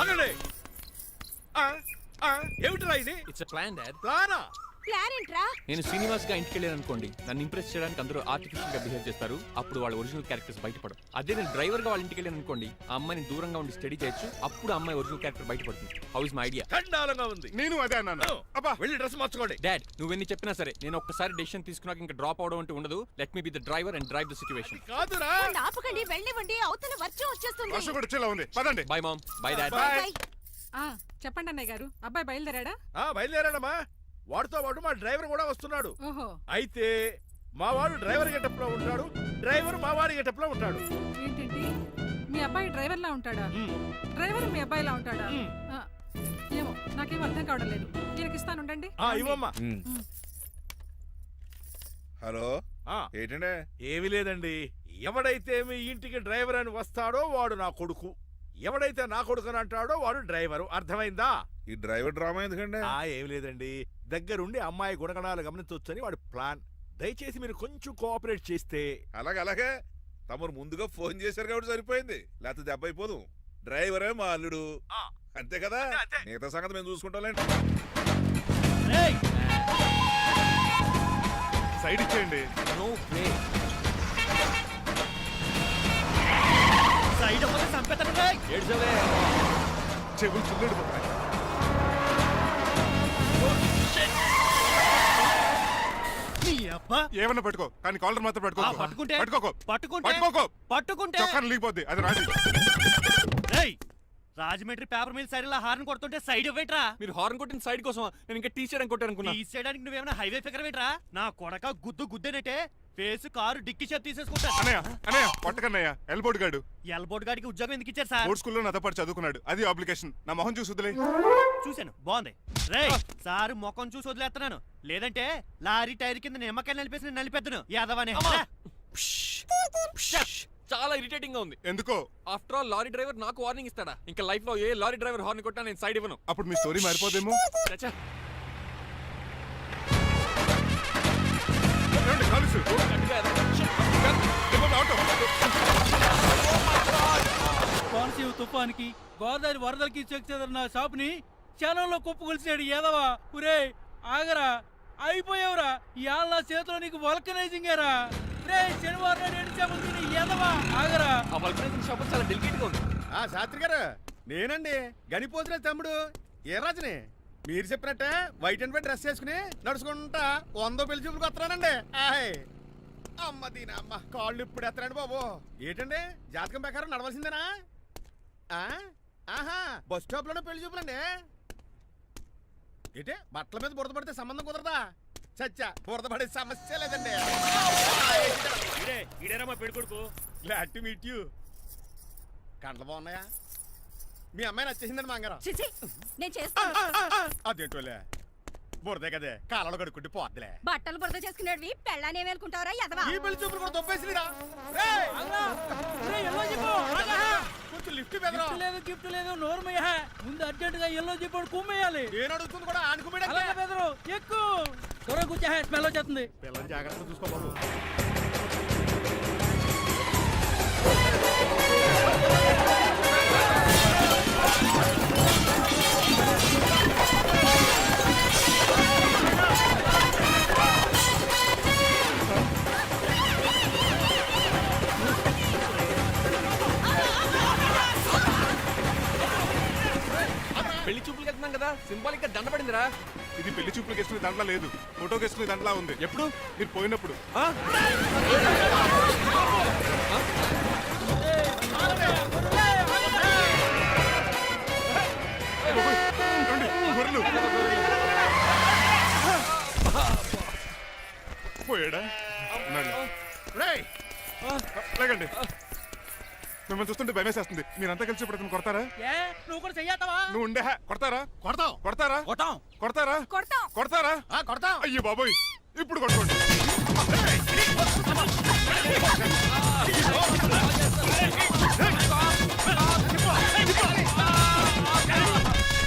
ఆగండి. ఏమిట్రా ఇది? It's plan dad. ప్లానా? ప్లాన్ ఏంట్రా? నేను శ్రీనివాస్ గా ఇంటికి వెళ్ళాను అనుకోండి, నన్ను ఇంప్రెస్ చేయడానికి అందరూ ఆర్టిఫిషియల్ గా బిహేవ్ చేస్తారు. అప్పుడు వాళ్ళ ఒరిజినల్ క్యారెక్టర్స్ బయటపడవు. అదే నేను డ్రైవర్ గా వాళ్ళ ఇంటికి వెళ్ళాను అనుకోండి, ఆ అమ్మాయిని దూరంగా ఉండి స్టడీ చేయొచ్చు. అప్పుడు అమ్మాయి ఒరిజినల్ క్యారెక్టర్ బయటపడుతుంది. How is my idea? ఖండాలంగా ఉంది. నేను అదే అన్నాను. అబ్బా వెళ్ళి డ్రెస్ మార్చుకోండి. డాడ్, నువ్వెన్ని చెప్పినా సరే నేను ఒక్కసారి డెసిషన్ తీసుకున్నాక ఇంకా డ్రాప్ అవడం అంటూ ఉండదు. Let me be the driver and drive the situation. కాదురా. ఆపకండి, వెళ్ళనివ్వండి. అవతల వర్షం వచ్చేస్తుంది. వర్షం కూడా వచ్చేలా ఉంది. పదండి. Bye mom. Bye dad. Bye. చెప్పండి అన్నయ్య గారు, అబ్బాయి బయలుదేరాడా? బయలుదేరాడమ్మా. వాడితో పాటు మా డ్రైవర్ కూడా వస్తున్నాడు. ఓహో, అయితే మా వాడు డ్రైవర్ గెటప్ లో ఉంటాడు, డ్రైవర్ మా వాడి గెటప్ లో ఉంటాడు. ఏంటండి మీ అబ్బాయి డ్రైవర్ లా ఉంటాడా? డ్రైవర్ మీ అబ్బాయిలా ఉంటాడా? ఆ, ఏమో నాకేం అర్థం కావడం లేదు. ఈయనకి ఇస్తానుండండి. ఇవ్వమ్మా. హలో, ఏంటంటే? ఏమీ లేదండి. ఎవడైతే మీ ఇంటికి డ్రైవర్ అని వస్తాడో వాడు నా కొడుకు, ఎవడైతే నా కొడుకు అని అంటాడో వాడు డ్రైవరు. అర్థమైందా? ఈ డ్రైవర్ డ్రామా ఎందుకంటే? ఏమి లేదండి, దగ్గరుండి అమ్మాయి గుణగణాలు గమనించొచ్చని వాడి ప్లాన్. దయచేసి మీరు కొంచెం కోఆపరేట్ చేస్తే. అలాగే తమరు ముందుగా ఫోన్ చేశారు కాబట్టి సరిపోయింది, లేకపోతే దెబ్బ అయిపోదు. డ్రైవరే మా అల్లుడు, అంతే కదా? మిగతా సంగతి మేము చూసుకుంటాంలేండి. సైడ్ ఇచ్చేయండి. No way. సైడ్ అవ్వదు, సంపెత్తనుగా. ఏడ్చవే. చెవులు చిల్లుడిపోతాయి. ఏమన్నా పట్టుకో, కానీ కాలర్ మాత్రం పట్టుకోకు. చొక్కాను లీగిపోద్ది, అది రాజీ. Rajahmundry paper mill side horn కొడుతుంటే సైడ్ ఇవ్వేట్రా? మీరు హార్న్ కొట్టిన సైడ్ కోసం నేను ఇంకా టీ చేయడానికి కొట్టారనుకున్నా. తీసేయడానికి నువ్వేమైనా హైవే ఫిగర్ వేట్రా? నా కొడక గుద్దేనట్టే ఫేస్ కారు డిక్కి షేప్ తీసేసుకుంటా. అన్నయ్య పట్టకన్నయ్య, ఎల్బోర్డ్ గాడు. ఎల్బోర్డ్ గాడికి ఉద్యోగం ఎందుకు ఇచ్చారు సార్? బోర్డ్ స్కూల్లో నాతో పాటు చదువుకున్నాడు, అది అప్లికేషన్. నా మొహం చూసి వదిలే. చూశాను, బాగుంది. రే సారు మొఖం చూసి వదిలేస్తున్నాను, లేదంటే లారీ టైర్ కింద నిమ్మకాయ నలిపేసి నలిపేద్దును యాదవనే. చాలా ఇరిటేటింగ్ గా ఉంది. ఎందుకో? ఆఫ్టర్ ఆల్ లారీ డ్రైవర్ నాకు వార్నింగ్ ఇస్తాడా? ఇంకా లైఫ్ లో ఏ లారీ డ్రైవర్ హార్న్ కొట్టా నేను సైడ్ ఇవ్వను. అప్పుడు మీ స్టోరీ మారిపోదేమో. చచ్చా. ఏమండి, కాలుసు? ఏమో, ఆటో. కోనసీమ తుఫానికి గోదావరి వరదలకి చెక్ చెదరిన షాపుని క్షణంలో కుప్పగొలిచాడు ఏదవా. ఒరే ఆగరా, అయిపోయావురా. ఇవాళ నా చేతిలో నీకు వల్కనైజింగ్ ఏరా. రే శనివారం నాడు ఎండు చేపలు తిని ఏదవా ఆగరా. ఆ వల్కనైజింగ్ షాప్ చాలా డెలికేట్ గా ఉంది. శాస్త్రి గారు, నేనండి గనిపోతున్న తమ్ముడు ఏ రాజుని. మీరు చెప్పినట్టే వైట్ అండ్ వైట్ డ్రెస్ వేసుకుని నడుచుకుంటా 100 పెళ్లి చూపులకు వస్తున్నానండి. అమ్మ దీని అమ్మ, కాళ్ళు ఇప్పుడు ఎత్తరండి బాబు. ఏంటండి జాతకం ప్రకారం నడవలసిందేనా? ఆహా, బస్ స్టాప్ లోనే పెళ్లి చూపులండి. ఏంటి బట్టల మీద బురద పడితే సంబంధం కుదరదా? చచ్చా, బురద పడే సమస్య లేదండి. ఇదేనా మా పెళ్లి కొడుకు? Glad to meet you. కండ్లు బాగున్నాయా? మీ అమ్మాయి నచ్చేసిందండి మాంగారం. నేను చేస్తాను. అదేంటోలే, బురదే కదే, కాలలో కడుక్కుంటే పోద్దులే. బట్టలు బురద చేసుకునేవి పెళ్ళాన్ని ఏమేలుకుంటావరా ఎదవా? ఈ పెళ్లి చూపులు కూడా దొబ్బేసిరా. కొంచెం లిఫ్ట్ పెద్దరా. లేదు గిఫ్ట్ లేదు, నోరుమయ్య. ముందు అర్జెంట్ గా ఎల్లో చెప్పాడు కుమ్మేయాలి. నేను అడుగుతుంది కూడా ఆనుకుమేడా. బెదరు ఎక్కువ త్వరగా కూర్చో, స్మెల్ వచ్చేస్తుంది. పిల్లలు జాగ్రత్తగా చూసుకో బాబు. పెళ్లి చూపులకి వెళ్తున్నాం కదా, సింబాలిక్ గా దండ పడిందిరా. ఇది పెళ్లి చూపులకు వేసుకునే దాంట్లో లేదు, ఫోటోకి వేసుకునే దాంట్లో ఉంది. ఎప్పుడు? మీరు పోయినప్పుడు. పోయాడా? లేకండి, మిమ్మల్ని చూస్తుంటే భయమేసేస్తుంది. మీరంతా కలిసి ఇప్పుడు అతను కొడతారా? నువ్వు కూడా చెయ్యతావా? నువ్వు ఉండే కొడతారా? కొడతాం కొడతారా? కొట్టాం. కొడతారా? కొడతాం. కొడతారా? కొడతాం. అయ్యో బాబోయ్, ఇప్పుడు కొట్టుకోండి.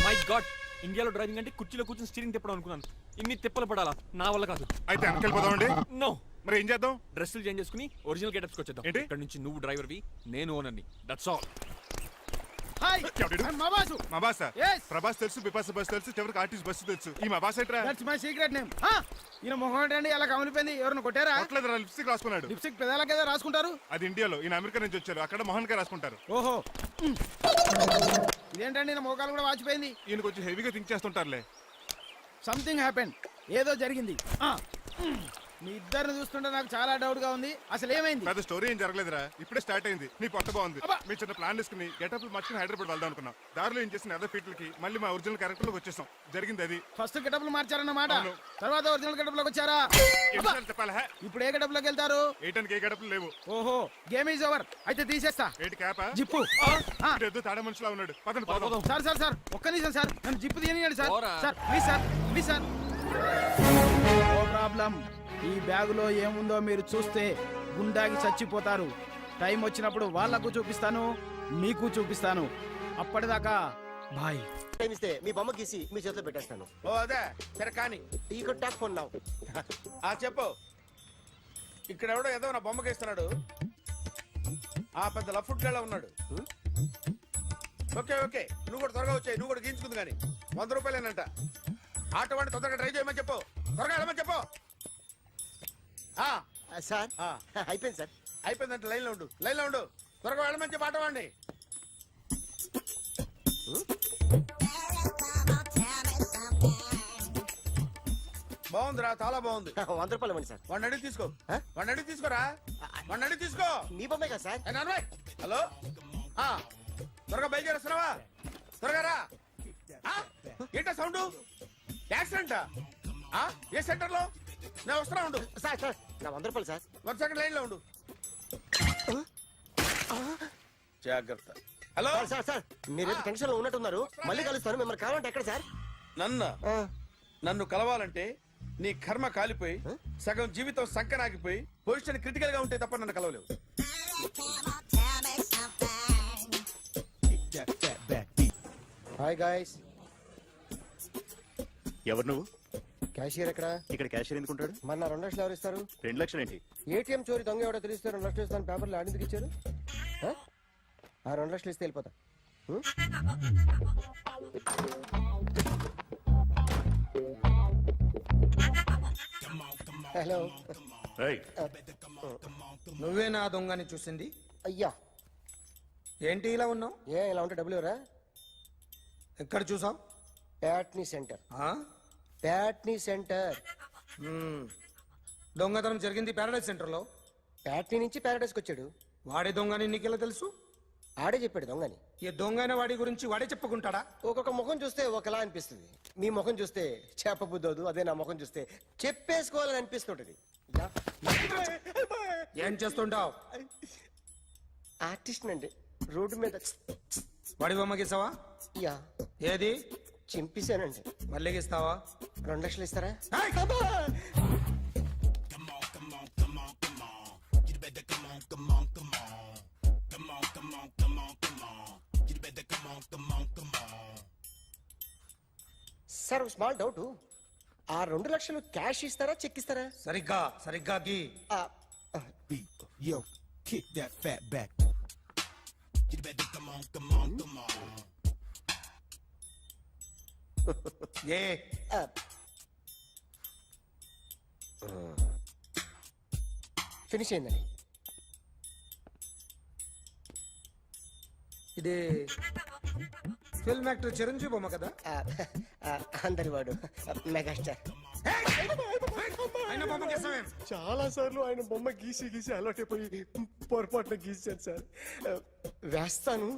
మై గాడ్, ఇండియాలో డ్రైవింగ్ అంటే కుర్చీలో కూర్చొని స్టీరింగ్ తిప్పడం అనుకున్నాను. ఇన్ని తిప్పలు పడాలా? నా వల్ల కాదు. అయితే వెనకెళ్ళిపోదామండి. నో. మరి ఏం చేద్దాం? డ్రెస్సులు చేంజ్ చేసుకుని ఒరిజినల్ గెటప్స్కి వచ్చేద్దాం. ఏంటి? ఇక్కడ నుంచి నువ్వు డ్రైవర్వి, నేను ఓనర్ని. That's all. హాయ్, మా బాసు. మా బాస Yes. ప్రభాస్ తెలుసు, బిపాస బస్ తెలుసు, చివరికి ఆర్టిస్ట్ బస్సు తెలుసు. ఈ మా బాస్ ఏంట్రా? That's my secret name. ఈయన మొహం ఏంటండి అలా కమిలిపోయింది? ఎవరిని కొట్టారా? కొట్టలేదురా, లిప్స్టిక్ రాసుకున్నాడు. లిప్స్టిక్ పెదాల కదా రాసుకుంటారు. అది ఇండియాలో, ఈయన అమెరికా నుంచి వచ్చారు. అక్కడ మోహన్ గారు రాసుకుంటారు. ఓహో, ఇదేంటండి నా మోకాలు కూడా వాచిపోయింది. ఈయన కొంచెం హెవీగా థింక్ చేస్తుంటారులే. సంథింగ్ హ్యాపెన్, ఏదో జరిగింది. మీ ఇద్దరిని చూస్తుంటే నాకు చాలా డౌట్ గా ఉంది. అసలు ఏమైంది? పెద్ద స్టోరీ ఏం జరగలేదురా, ఇప్పుడే స్టార్ట్ అయింది. నీ కొత్త బాగుంది. మీ చిన్న ప్లాన్ వేసుకుని గెటప్ మార్చుకుని హైదరాబాద్ వెళ్దాం అనుకున్నాం. దారిలో ఏం చేసిన అదర్ ఫీట్లకి మళ్ళీ మా ఒరిజినల్ క్యారెక్టర్ లోకి వచ్చేసాం. జరిగింది అది. ఫస్ట్ గెటప్లు మార్చారన్నమాట, అవును. తర్వాత ఒరిజినల్ గెటప్ లోకి వచ్చారా? ఎన్నిసార్లు చెప్పాలా? ఇప్పుడు ఏ గెటప్ లోకి వెళ్తారు? ఏటానికి ఏ గడపలు లేవు. ఓహో, గేమ్ ఈజ్ ఓవర్. అయితే తీసేస్తా ఏటి క్యాపా? జిప్పు. ఎద్దు తాడ మనుషులా ఉన్నాడు. పదండి పోదాం. సార్ సార్ సార్, ఒక్క నిమిషం సార్, నన్ను జిప్పు తీయనియండి సార్. పోరా. Sir please sir, please sir. No problem. ఈ బ్యాగులో ఏముందో మీరు చూస్తే గుండాకి చచ్చిపోతారు. టైం వచ్చినప్పుడు వాళ్ళకు చూపిస్తాను, మీకు చూపిస్తాను. అప్పటిదాకా బాయ్. ఇస్తే మీ బొమ్మ గీసి మీ చేతిలో పెట్టేస్తాను. ఓ అదే సరే కానీ ఈ కుడ్ టాక్ ఫోన్ నౌ. చెప్పు. ఇక్కడ ఎవడో ఏదో నా బొమ్మకి ఇస్తున్నాడు. పెద్ద లఫుట్ గేళ ఉన్నాడు. ఓకే ఓకే, నువ్వు కూడా త్వరగా వచ్చాయి. నువ్వు కూడా గీంచుకుంది కానీ 100 రూపాయలేనంట. ఆటో వాడిని తొందరగా ట్రై చేయమని చెప్పు. త్వరగా వెళ్ళమని చెప్పు. సార్ అయిపోయింది సార్. అయిపోయిందంటే లైన్లో ఉండు, లైన్లో ఉండు. త్వరగా వెళ్ళమని చెప్పు ఆటో వాడిని. బాగుందిరా, చాలా బాగుంది. 100 రూపాయలు ఇవ్వండి సార్. వాడిని అడిగి తీసుకో. వాడిని అడిగి తీసుకోరా. వాడిని అడిగి తీసుకో. మీ బొమ్మే కదా సార్. హలో, త్వరగా బయలుదేరేస్తున్నావా? త్వరగా రా. ఏంటా సౌండ్? యాక్సిడెంటా? ఏ సెంటర్ లో? నేను వస్తున్నా ఉండు. సార్ సార్ నా 100 రూపాయలు సార్. 1 సెకండ్ లైన్ లో ఉండు. జాగ్రత్త. హలో సార్ సార్ సార్, మీరేదో టెన్షన్ లో ఉన్నట్టున్నారు. మళ్ళీ కలుస్తాను. మిమ్మల్ని కావాలంటే ఎక్కడ సార్? నన్ను కలవాలంటే నీ కర్మ కాలిపోయి సగం జీవితం సంకనాగిపోయి పొజిషన్ క్రిటికల్ గా ఉంటే తప్ప నన్ను కలవలేవు. Hi guys. ఎవరు నువ్వు? క్యాషియర్ ఎక్కడ? ఇక్కడ క్యాషియర్ ఎందుకుంటాడు? మన 2 లక్షలు ఎవరు ఇస్తారు? 2 లక్షలు ఏంటి? ఏటీఎం చోరీ దొంగ ఎవడో తెలిస్తే 2 లక్షలు ఇస్తాను పేపర్లు ఆడిందుకు ఇచ్చారు. ఆ 2 లక్షలు ఇస్తే వెళ్ళిపోతా. హలో. నువ్వే నా దొంగని చూసింది? అయ్యా ఏంటి ఇలా ఉన్నావు? ఇలా ఉంటే డబ్బులు ఎవరా? ఎక్కడ చూసావు? ప్యాట్నీ సెంటర్. ప్యాట్నీ సెంటర్. దొంగతనం జరిగింది ప్యారడైజ్ సెంటర్లో. ప్యాట్నీ నుంచి ప్యారడైస్కి వచ్చాడు. వాడే దొంగని నీకెలా తెలుసు? ఆడే చెప్పాడు దొంగని. ఈ దొంగైన వాడి గురించి వాడే చెప్పుకుంటాడా? ఒక్కొక్క ముఖం చూస్తే ఒకలా అనిపిస్తుంది. మీ ముఖం చూస్తే చేపబుద్దోదు, అదే నా ముఖం చూస్తే చెప్పేసుకోవాలని అనిపిస్తుంటది. ఏం చేస్తుంటావు? ఆర్టిస్ట్ అండి. రోడ్డు మీద వాడి బొమ్మ గీసావా? యా. ఏది? చింపేశానండి. మళ్ళీ గీస్తావా? 2 లక్షలు ఇస్తారా? సార్ ఒక స్మాల్ డౌట్. ఆ 2 లక్షలు క్యాష్ ఇస్తారా చెక్ ఇస్తారా? సరిగ్గా గీ. Yo, kick that fat back. You better come on. A finish అయిందండి. ఇది ఫిల్మ్ యాక్టర్ చిరంజీవి బొమ్మ కదా? అందరి వాడు మెగాస్టార్. ఆయన బొమ్మ గీసావేం? చాలా సార్లు ఆయన బొమ్మ గీసి అలవాటైపోయి పొరపాటున గీసాను సార్. వేస్తాను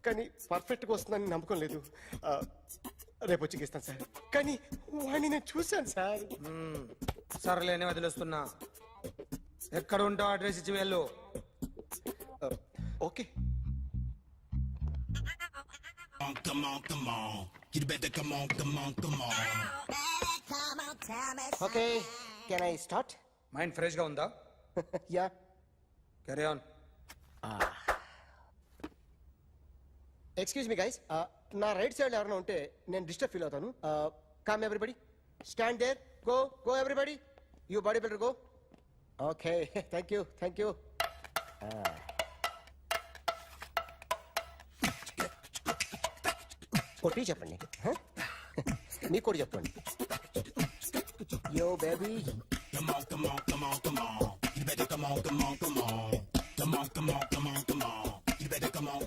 కానీ పర్ఫెక్ట్గా వస్తుందని నమ్మకం లేదు. రేపు వచ్చి గీస్తాను సార్. కానీ వాడిని నేను చూశాను సార్. సర్లేనే వదిలేస్తున్నా. ఎక్కడ ఉంటావు అడ్రస్ ఇచ్చి వెళ్ళు. Okay. Come on. You better come on. Okay, can I start? Mind fresh గా ఉందా? Yeah. Carry on. Excuse me guys, నా రైట్ సైడ్ ఎవరైనా ఉంటే నేను డిస్టర్బ్ ఫీల్ అవుతాను. Come everybody, stand there, go everybody, you body builder go. Okay, thank you. కొట్టి చెప్పండి. మీకు కూడా చెప్పండి. Yo baby. Come on. You better come on. Come on. You better come on.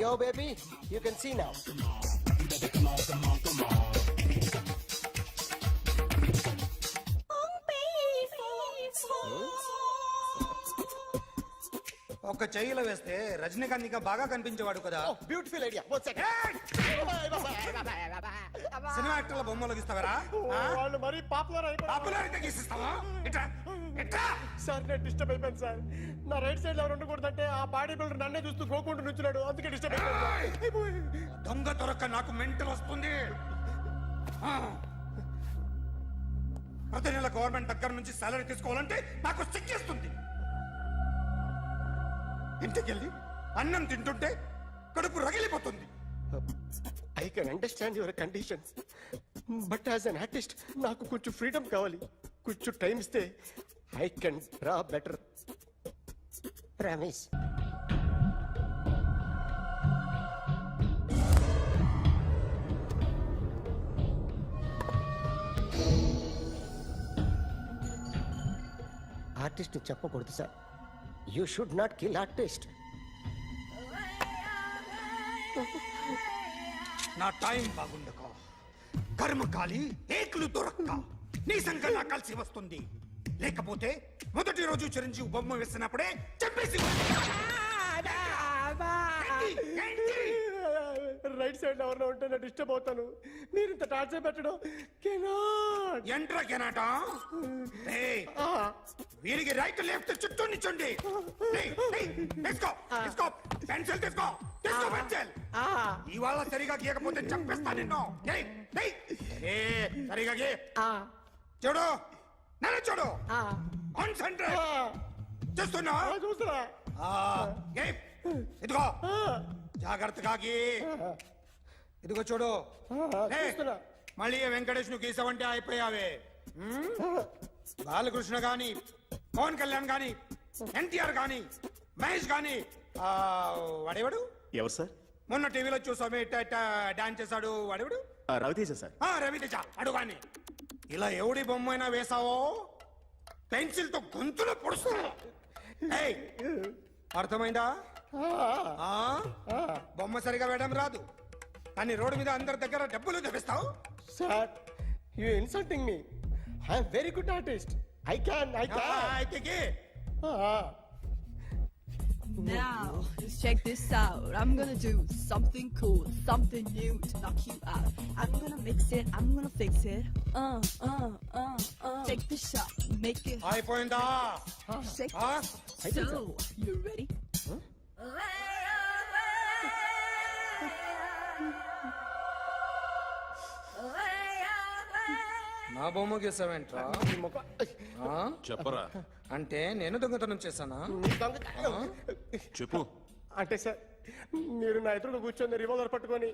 Yo baby, you can see now. You better come on. ఒక చెయ్యిలో వేస్తే రజనీకాంత్ ఇంకా బాగా కనిపించేవాడు కదా. Beautiful idea. One second. Cinema యాక్టర్ల బొమ్మలు గీస్తావరా? వాళ్ళు మరి పాపులారిటీ గీసిస్తావా? ఇట్రా. సార్ నేను డిస్టర్బ్ అయిపోయాను సార్. నా రైట్ సైడ్ ఎవరు ఉండకూడదంటే ఆ బాడీ బిల్డర్ నన్నే చూస్తూ గోకుంటూ నుంచున్నాడు, అందుకే డిస్టర్బ్ అయిపోయాను. దొంగ దొరక్క నాకు మెంటల్ వస్తుంది. ప్రతి నెల గవర్నమెంట్ దగ్గర నుంచి సాలరీ తీసుకోవాలంటే నాకు సిగ్గేస్తుంది. ఇంటికెళ్ళి అన్నం తింటుంటే కడుపు రగిలిపోతుంది. I can understand your conditions, but as an artist నాకు కొంచెం ఫ్రీడమ్ కావాలి. కొంచెం టైం ఇస్తే I can draw better. Promise. Artist చెప్పకూడదు sir. You should not kill artist. నా టైం బాగుండక కర్మకాలి ఏకులు దొరక్క నీ సంఘం నాకు కలిసి వస్తుంది. లేకపోతే మొదటి రోజు చిరంజీవి బొమ్మ వేసినప్పుడే చెప్పేసి రైట్ సైడ్ ఎవరిలో ఉంటే నేను డిస్టర్బ్ అవుతాను. మీరు ఇంత టార్చర్ పెట్టడం కెనాట్. ఎంట్రా కెనాట. వీరికి రైట్ లెఫ్ట్ చుట్టూ నిచ్చండి. పెన్సిల్ తీసుకో పెన్సిల్. ఇవాళ సరిగా గీయకపోతే చంపేస్తా నిన్ను. సరిగా గీ. చూడు నన్ను చూడు. కాన్సంట్రేట్. చూస్తున్నా. ఇదిగో జాగ్రత్తగా గీ. ఇదిగో చూడు. లే. చూస్తున్నా. మళ్ళీ ఏ వెంకటేష్ ను గీసావంటే అయిపోయావే. బాలకృష్ణ గాని, పవన్ కళ్యాణ్ గాని, ఎన్టీఆర్ గాని, మహేష్ గాని, వాడేవాడు ఎవరు సార్? మొన్న టీవీలో చూసామే డాన్స్ చేశాడు వాడేవాడు? రవితేజ సార్. రవితేజ అడు గాని. ఇలా ఎవడి బొమ్మైనా వేసావో పెన్సిల్ తో గొంతులో పొడుస్తున్నా. ఏయ్, అర్థమైందా? బొమ్మ సరిగా వేయడం రాదు కానీ రోడ్డు మీద అందరి దగ్గర డబ్బులు తెప్పిస్తావు. Sir, you insulting me. I'm very good artist. I can. అయితే Now, check this out. I'm gonna do something cool, something new to knock you out. I'm gonna mix it, I'm gonna fix it. Take the shot, make it అయిపోయిందా? shake. So, you ready? నా బొమ్మ గీసావేంట్రా? చెప్పరా. అంటే నేను దొంగతనం చేశానా? చెప్పు. అంటే సార్, మీరు నా ఎదురుగా కూర్చొని రివాల్వర్ పట్టుకొని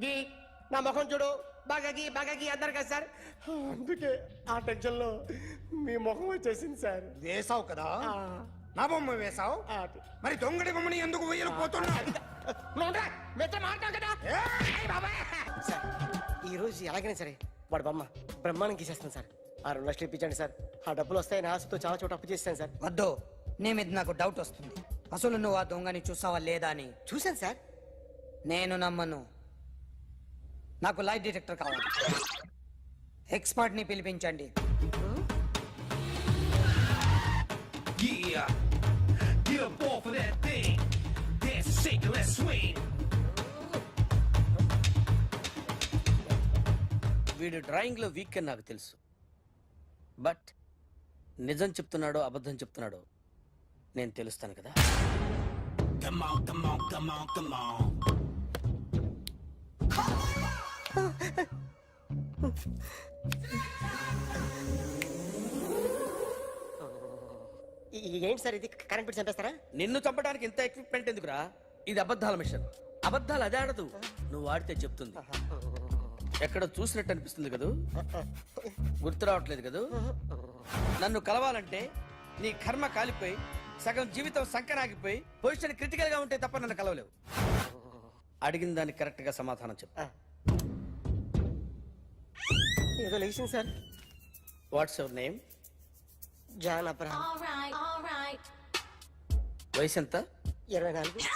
గీ నా ముఖం చూడు బాగా గీ అన్నారు కదా సార్. అందుకే ఆ టెన్షన్ లో మీ ముఖం వచ్చేసింది సార్. వేసావు కదా, నా బొమ్మ వేసావు. మరి దొంగడి బొమ్మని ఎందుకు వేయలేకపోతున్నా? సార్, ఈ రోజు ఎలాగైనా సరే వాడు బొమ్మ బ్రహ్మాండం గీసేస్తాను సార్. ఆ 2 లక్షలు ఇప్పించండి సార్. ఆ డబ్బులు వస్తాయని ఆశతో చాలా చోట అప్పు చేస్తాను సార్. వద్దు, నీ మీద నాకు డౌట్ వస్తుంది. అసలు నువ్వు ఆ దొంగని చూసావా లేదా అని. చూశాను సార్. నేను నమ్మను. నాకు లైట్ డిటెక్టర్ కావాలి. ఎక్స్పర్ట్ ని పిలిపించండి. వీడు డ్రాయింగ్ లో వీక్ అని నాకు తెలుసు. బట్ నిజం చెప్తున్నాడో అబద్ధం చెప్తున్నాడో నేను తెలుస్తాను కదా. ఏంటి సార్ ఇది? కరెంట్ బిల్ చంపేస్తారా? నిన్ను చంపడానికి ఇంత ఎక్విప్మెంట్ ఎందుకురా? ఇది అబద్ధాల మిషన్. అబద్ధాలు అదే ఆడదు, నువ్వు ఆడితే చెప్తుంది. ఎక్కడ చూసినట్టు అనిపిస్తుంది కదూ, గుర్తు రావట్లేదు కదూ. నన్ను కలవాలంటే నీ కర్మ కాలిపోయి సగం జీవితం సంకరాగిపోయి పొజిషన్ క్రిటికల్ గా ఉంటే తప్ప నన్ను కలవలేవు. అడిగిన దానికి కరెక్ట్ గా సమాధానం చెప్పు. ఏదో లేచింది సార్. What's your name? John Abraham. వయసు ఎంత? 24.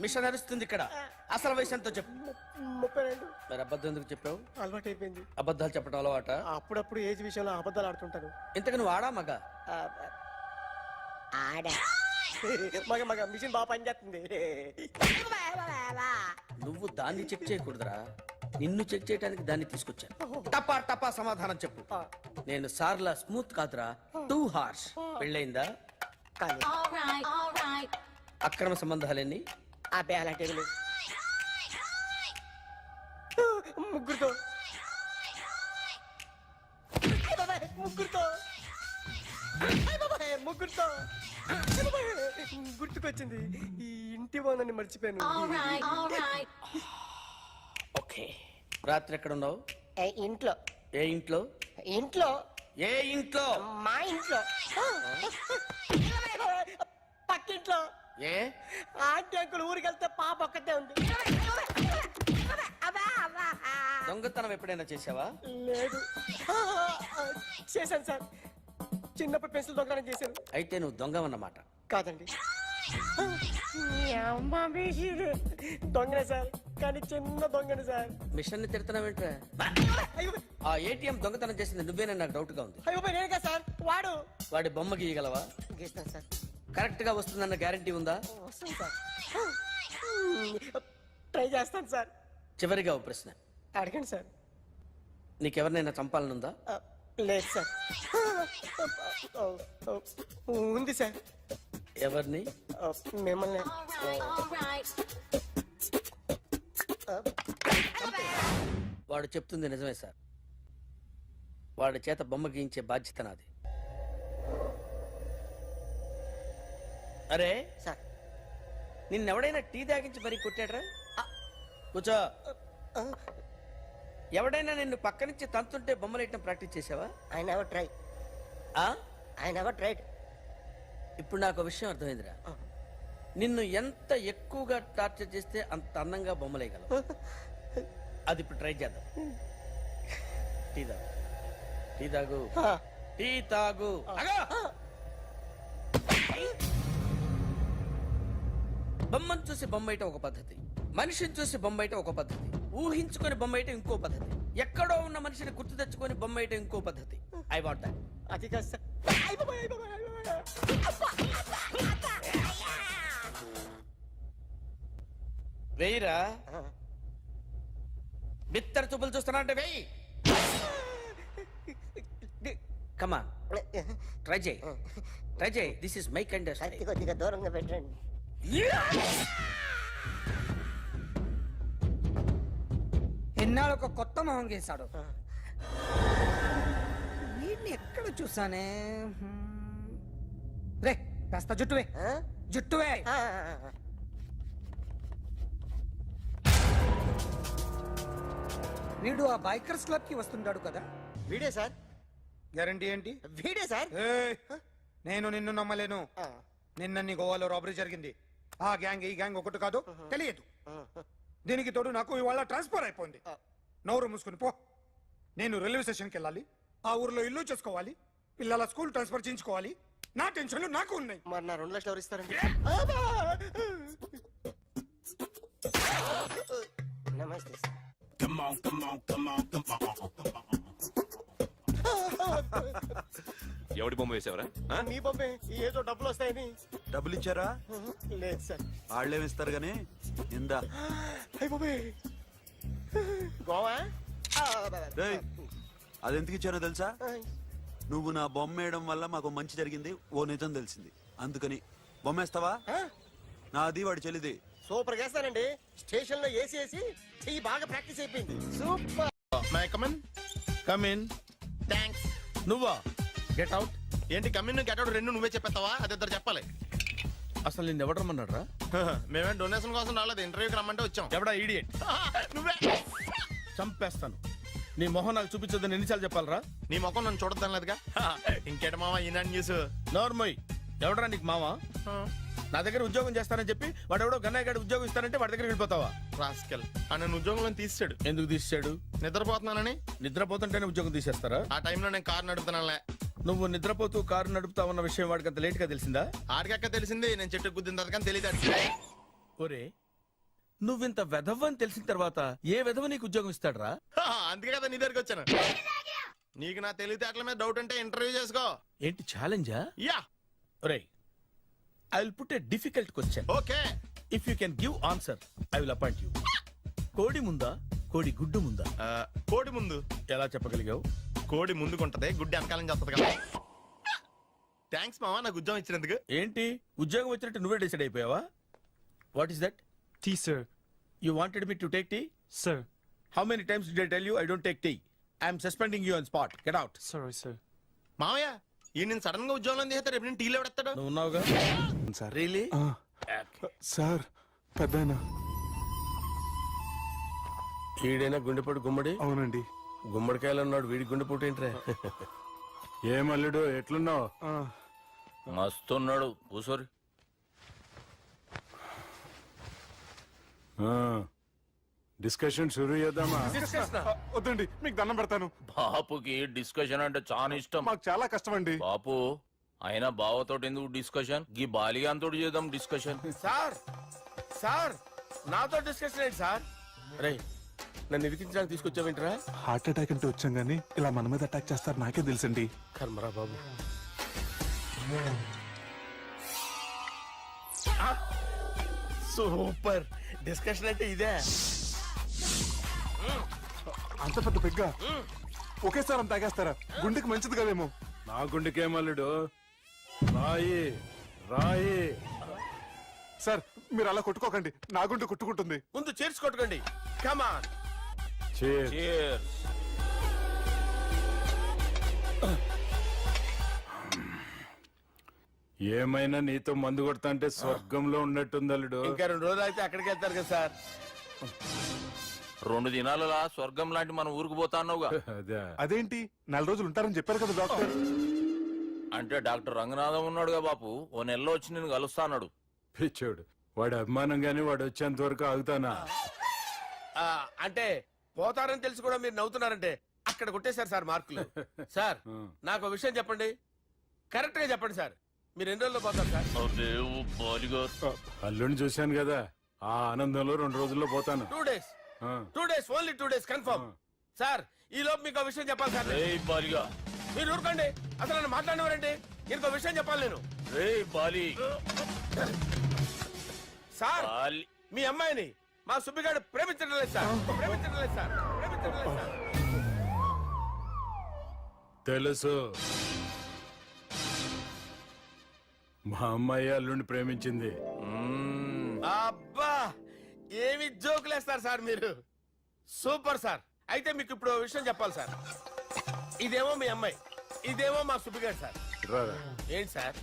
మిషన్ నడుస్తుంది ఇక్కడ. అసలు వయసు ఎంతో చెప్పు. 32. మరి అబద్ధం ఎందుకు చెప్పావు? అలవాటు అయిపోయింది. అబద్ధాలు చెప్పడం అలవాట? అప్పుడప్పుడు ఏజ్ విషయంలో అబద్ధాలు ఆడుతుంటాను. ఇంతకు నువ్వు ఆడా మగ? ఆడా. మగ మిషన్ బాగా పనిచేస్తుంది. నువ్వు దాన్ని చెక్ చేయకూడదురా, నిన్ను చెక్ చేయడానికి దాన్ని తీసుకొచ్చాను. టపా టపా సమాధానం చెప్పు. నేను సార్లా స్మూత్ కాదురా, టూ హార్ష్. పెళ్ళయిందా? అక్రమ సంబంధాలన్నీ? అబ్బే అలాంటి ముగ్గురుతో ముగ్గురుతో గుర్తుకొచ్చింది. ఈ ఇంటి బాగుందని మర్చిపోయాను. ఓకే. రాత్రి ఎక్కడ ఉన్నావు? ఇంట్లో. ఏ ఇంట్లో? ఇంట్లో. ఏ ఇంట్లో? మా ఇంట్లో. పక్కింట్లో. ఏ ఆంటీ అంకుల్ ఊరికి వెళ్తే పాప ఒక్కతే ఉంది. దొంగతనం ఎప్పుడైనా చేసావా? లేదు. చేశాను సార్. చిన్నప్పుడు పెన్సిల్ దొంగతనం చేశాను. అయితే నువ్వు దొంగవన్నమాట. కాదండి, దొంగనే సార్, కానీ చిన్న దొంగని సార్. మిషన్ ని తిడుతున్నావేంట్రా? ఆ ఏటీఎం దొంగతనం చేసింది నువ్వేనని నాకు డౌట్ గా ఉంది. అయ్యో నేనే సార్. వాడి బొమ్మ గీయగలవా? గీస్తాను సార్. కరెక్ట్ గా వస్తుందన్న గ్యారంటీ ఉందా? వస్తాను సార్. ట్రై చేస్తాను సార్. చివరిగా ఓ ప్రశ్న అడగండి సార్. నీకెవరినైనా చంపాలనుందా? లేదు సార్. ఉంది సార్. ఎవరిని? మిమ్మల్ని. వాడు చెప్తుంది నిజమే సార్. వాడి చేత బొమ్మ గీయించే బాధ్యత నాది. అరే సార్ నిన్నెవడైనా టీ తాగించి మరీ కొట్టాడ్రా? కూర్చో. ఎవడైనా నిన్ను పక్క నుంచి తంతుంటే బొమ్మలేయటం ప్రాక్టీస్ చేసావా? I never try. I never tried. ఇప్పుడు నాకు ఒక విషయం అర్థమైందిరా. నిన్ను ఎంత ఎక్కువగా టార్చర్ చేస్తే అంత అందంగా బొమ్మలేయగలవు. అది ఇప్పుడు ట్రై చేద్దాం. టీ తాగు, టీ తాగు, టీ తాగు. బొమ్మను చూసి బొమ్మయటం ఒక పద్ధతి, మనిషిని చూసి బొమ్మయటం ఒక పద్ధతి, ఊహించుకొని బొమ్మయటం ఇంకో పద్ధతి, ఎక్కడో ఉన్న మనిషిని గుర్తు తెచ్చుకొని బొమ్మయటం ఇంకో పద్ధతి. I want that. అది కాదు సార్. వెయ్యిరా. బిత్తర చూపులు చూస్తున్నా అంటే వెయ్యి. కమా ట్రై చేయి, ట్రై చేయి. This is my kind. కొద్దిగా దూరంగా పెట్టండి. ఎన్నాళ్ళు ఒక కొత్త మొహం గీశాడు. వీడిని ఎక్కడ చూసానే? రే కాస్త జుట్టువే, జుట్టువే. వీడు ఆ బైకర్స్ క్లబ్ కి వస్తుంటాడు కదా? వీడే సార్. గ్యారంటీ ఏంటి? వీడే సార్. నేను నిన్ను నమ్మలేను. నిన్న నీ గోవాలో రాబరీ జరిగింది. ఆ గ్యాంగ్ ఈ గ్యాంగ్ ఒకటి కాదు, తెలియదు. దీనికి తోడు నాకు ఇవాళ ట్రాన్స్ఫర్ అయిపోయింది. నోరు మూసుకుని పో. నేను రైల్వే స్టేషన్కి వెళ్ళాలి, ఆ ఊర్లో ఇల్లు చేసుకోవాలి, పిల్లల స్కూల్ ట్రాన్స్ఫర్ చేయించుకోవాలి. నా టెన్షన్లు నాకు ఉన్నాయి. మరి నా 2 లక్షలు ఎవరు ఇస్తారండి? నమస్తే సార్. ఎవడి బొమ్మ వేసావరా? మీ బొమ్మే. ఏదో డబ్బులు వస్తాయని. డబ్బులు ఇచ్చారా? లేదు సార్. వాళ్ళేమి ఇస్తారు గానీ ఇందా. అయ్య బొమ్మే గోవా. అదెందుకు ఇచ్చానో తెలుసా? నువ్వు నా బొమ్మ వేయడం వల్ల మాకు మంచి జరిగింది, ఓ నిజం తెలిసింది. అందుకని బొమ్మేస్తావా? నాది వాడి చెల్లిది. సూపర్ చేస్తానండి. స్టేషన్ లో ఏసీ వేసి చెయ్యి బాగా ప్రాక్టీస్ అయిపోయింది. Super. My come on. Come in. Thanks. నువ్వా? Get out. ఏంటి కమిన్ గెట్ అవుట్ రెండు నువ్వే చెప్పేస్తావా? అది ఇద్దరు చెప్పాలి. అసలు నేను ఎవరు రమ్మన్నాడు రా? మేమే డొనేషన్ కోసం రాలేదు, ఇంటర్వ్యూకి రమ్మంటే వచ్చాం. ఎవడా ఈడియట్? నువ్వే. చంపేస్తాను. నీ మొహం నాకు చూపించొద్దని ఎన్నిసార్లు చెప్పాలరా? నీ ముఖం నన్ను చూడద్దనలేదుగా. ఇంకేట మామ ఈనాడు న్యూస్. నోర్మోయ్. ఎవడరా నీకు మావా? నా దగ్గర ఉద్యోగం చేస్తానని చెప్పి వాడెవడో గన్నయ్య గారి ఉద్యోగం ఇస్తానంటే వాడి దగ్గర వెళ్ళిపోతావా? రాస్కెల్. నన్ను ఉద్యోగంలో తీసాడు. ఎందుకు తీసాడు? నిద్రపోతున్నానని. నిద్రపోతుంటేనే ఉద్యోగం తీసేస్తారా? ఆ టైంలో నేను కారు నడుపుతున్నానులే. నువ్వు నిద్రపోతూ కారు నడుపుతావన్న విషయం వాడికి అంత లేట్ గా తెలిసిందా? ఆడికక్క తెలిసింది, నేను చెట్టు గుద్దిన తర్వాత కానీ తెలియదు. ఒరే, నువ్వింత వెధవని తెలిసిన తర్వాత ఏ వెధవ నీకు ఉద్యోగం ఇస్తాడరా? అందుకే కదా నీ దగ్గరికి వచ్చాను. నీకు నా తెలివితేటల మీద డౌట్ అంటే ఇంటర్వ్యూ చేసుకో. ఏంటి ఛాలెంజా? యా. ఒరే, I will put a difficult question. Okay. If you can give answer I will appoint you. కోడి ముందా, కోడి గుడ్డు ముందా? కోడి ముందు. ఎలా చెప్పగలిగావు? కోడి ముందుకుంటది, గుడ్డి వెనకాలం చేస్తుంది కదా. థ్యాంక్స్ మామా నాకు ఉద్యోగం ఇచ్చినందుకు. ఏంటి ఉద్యోగం వచ్చినట్టు నువ్వే డిసైడ్ అయిపోయావా? What is that? Tea sir. You wanted me to take tea? Sir. How many times did I tell you I don't take tea? I am suspending you on spot. Get out. Sorry, sir. మామయ్య ఈ నేను సడన్ గా ఉద్యోగంలో తీస్తాడు. రేపు నేను టీలో పెడతాడు. నువ్వు ఉన్నావుగా? సార్. Really? సార్ పెద్దయినా. ఈడైనా గుండెపోటు గుమ్మడి? అవునండి. గుమ్మడికాయలు అన్నాడు, వీడి గుండెపోటు ఏంట్రా? ఏమల్లుడు ఎట్లున్నావు? మస్తున్నాడు. కూసోరి. డిస్కషన్ షురూ చేద్దామా? వద్దండి, మీకు దండం పెడతాను. బాపుకి డిస్కషన్ అంటే చాలా ఇష్టం. మాకు చాలా కష్టం అండి. బాపు అయినా బావతోటి ఎందుకు డిస్కషన్? గీ బాలిగాంతోటి చేద్దాం డిస్కషన్. సార్ సార్ నాతో డిస్కషన్ ఏంటి సార్? రే, నన్ను ఇరికించడానికి తీసుకొచ్చావేంట్రా? హార్ట్ అటాక్ అంటే వచ్చాం గానీ ఇలా మన మీద అటాక్ చేస్తారు నాకే తెలుసండి. కర్మరా బాబు. సూపర్. డిస్కషన్ అంటే ఇదే. అంత పెద్ద పెగ్గా ఒకేసారి అంత తాగేస్తారా? గుండెకి మంచిది కదేమో. నా గుండెకేమల్లుడు? రాయి రాయి. సార్ మీరు అలా కొట్టుకోకండి, నా గుండె కొట్టుకుంటుంది. ముందు చేర్చి కొట్టుకోండి. కమాన్. Cheers. ఏమైనా నీతో మందు కొడతా అంటే స్వర్గంలో ఉన్నట్టుంది అల్లుడు. ఇంకా 2 రోజులు అయితే అక్కడికి వెళ్తారు కదా సార్. 2 దినాలలా స్వర్గం లాంటి మన ఊరికి పోతాన్నావుగా. అదే అదేంటి 4 రోజులు ఉంటారని చెప్పారు కదా డాక్టర్. అంటే డాక్టర్ రంగనాథం ఉన్నాడుగా బాపు, ఓ నెలలో వచ్చి నేను కలుస్తా అన్నాడు. పిచ్చోడు, వాడి అభిమానంగానే వాడు వచ్చేంత వరకు ఆగుతానా? అంటే పోతారని తెలిసి కూడా మీరు నవ్వుతున్నారంటే అక్కడ కొట్టేశారు సార్ మార్కులు. సార్ నాకు విషయం చెప్పండి, కరెక్ట్ గా చెప్పండి సార్, మీరు ఎన్ని రోజుల్లో పోతారు సార్? అల్లుడిని చూశాను కదా, ఆ ఆనందంలో 2 రోజుల్లో పోతాను. 2 days, 2 days, only 2 days confirm. Sir ఈ లోపు మీకు విషయం చెప్పాలి సార్. మీరు ఊరుకోండి, అసలు నన్ను మాట్లాడినవారండి, ఇంకో విషయం చెప్పాలి నేను. సార్ మీ అమ్మాయిని మా సుబ్బిగాడు ప్రేమించడం లేదు సార్, ప్రేమించడం లేదు సార్, ప్రేమించడం లేదు సార్. తెలుసు, మా అమ్మాయి అల్లుడిని ప్రేమించింది. అబ్బా ఏమి జోకులేస్తారు సార్ మీరు, సూపర్ సార్. అయితే మీకు ఇప్పుడు ఓ విషయం చెప్పాలి సార్. ఇదేమో మీ అమ్మాయి, ఇదేమో మా సుబ్బిగాడు సార్. రారా. ఏంటి సార్?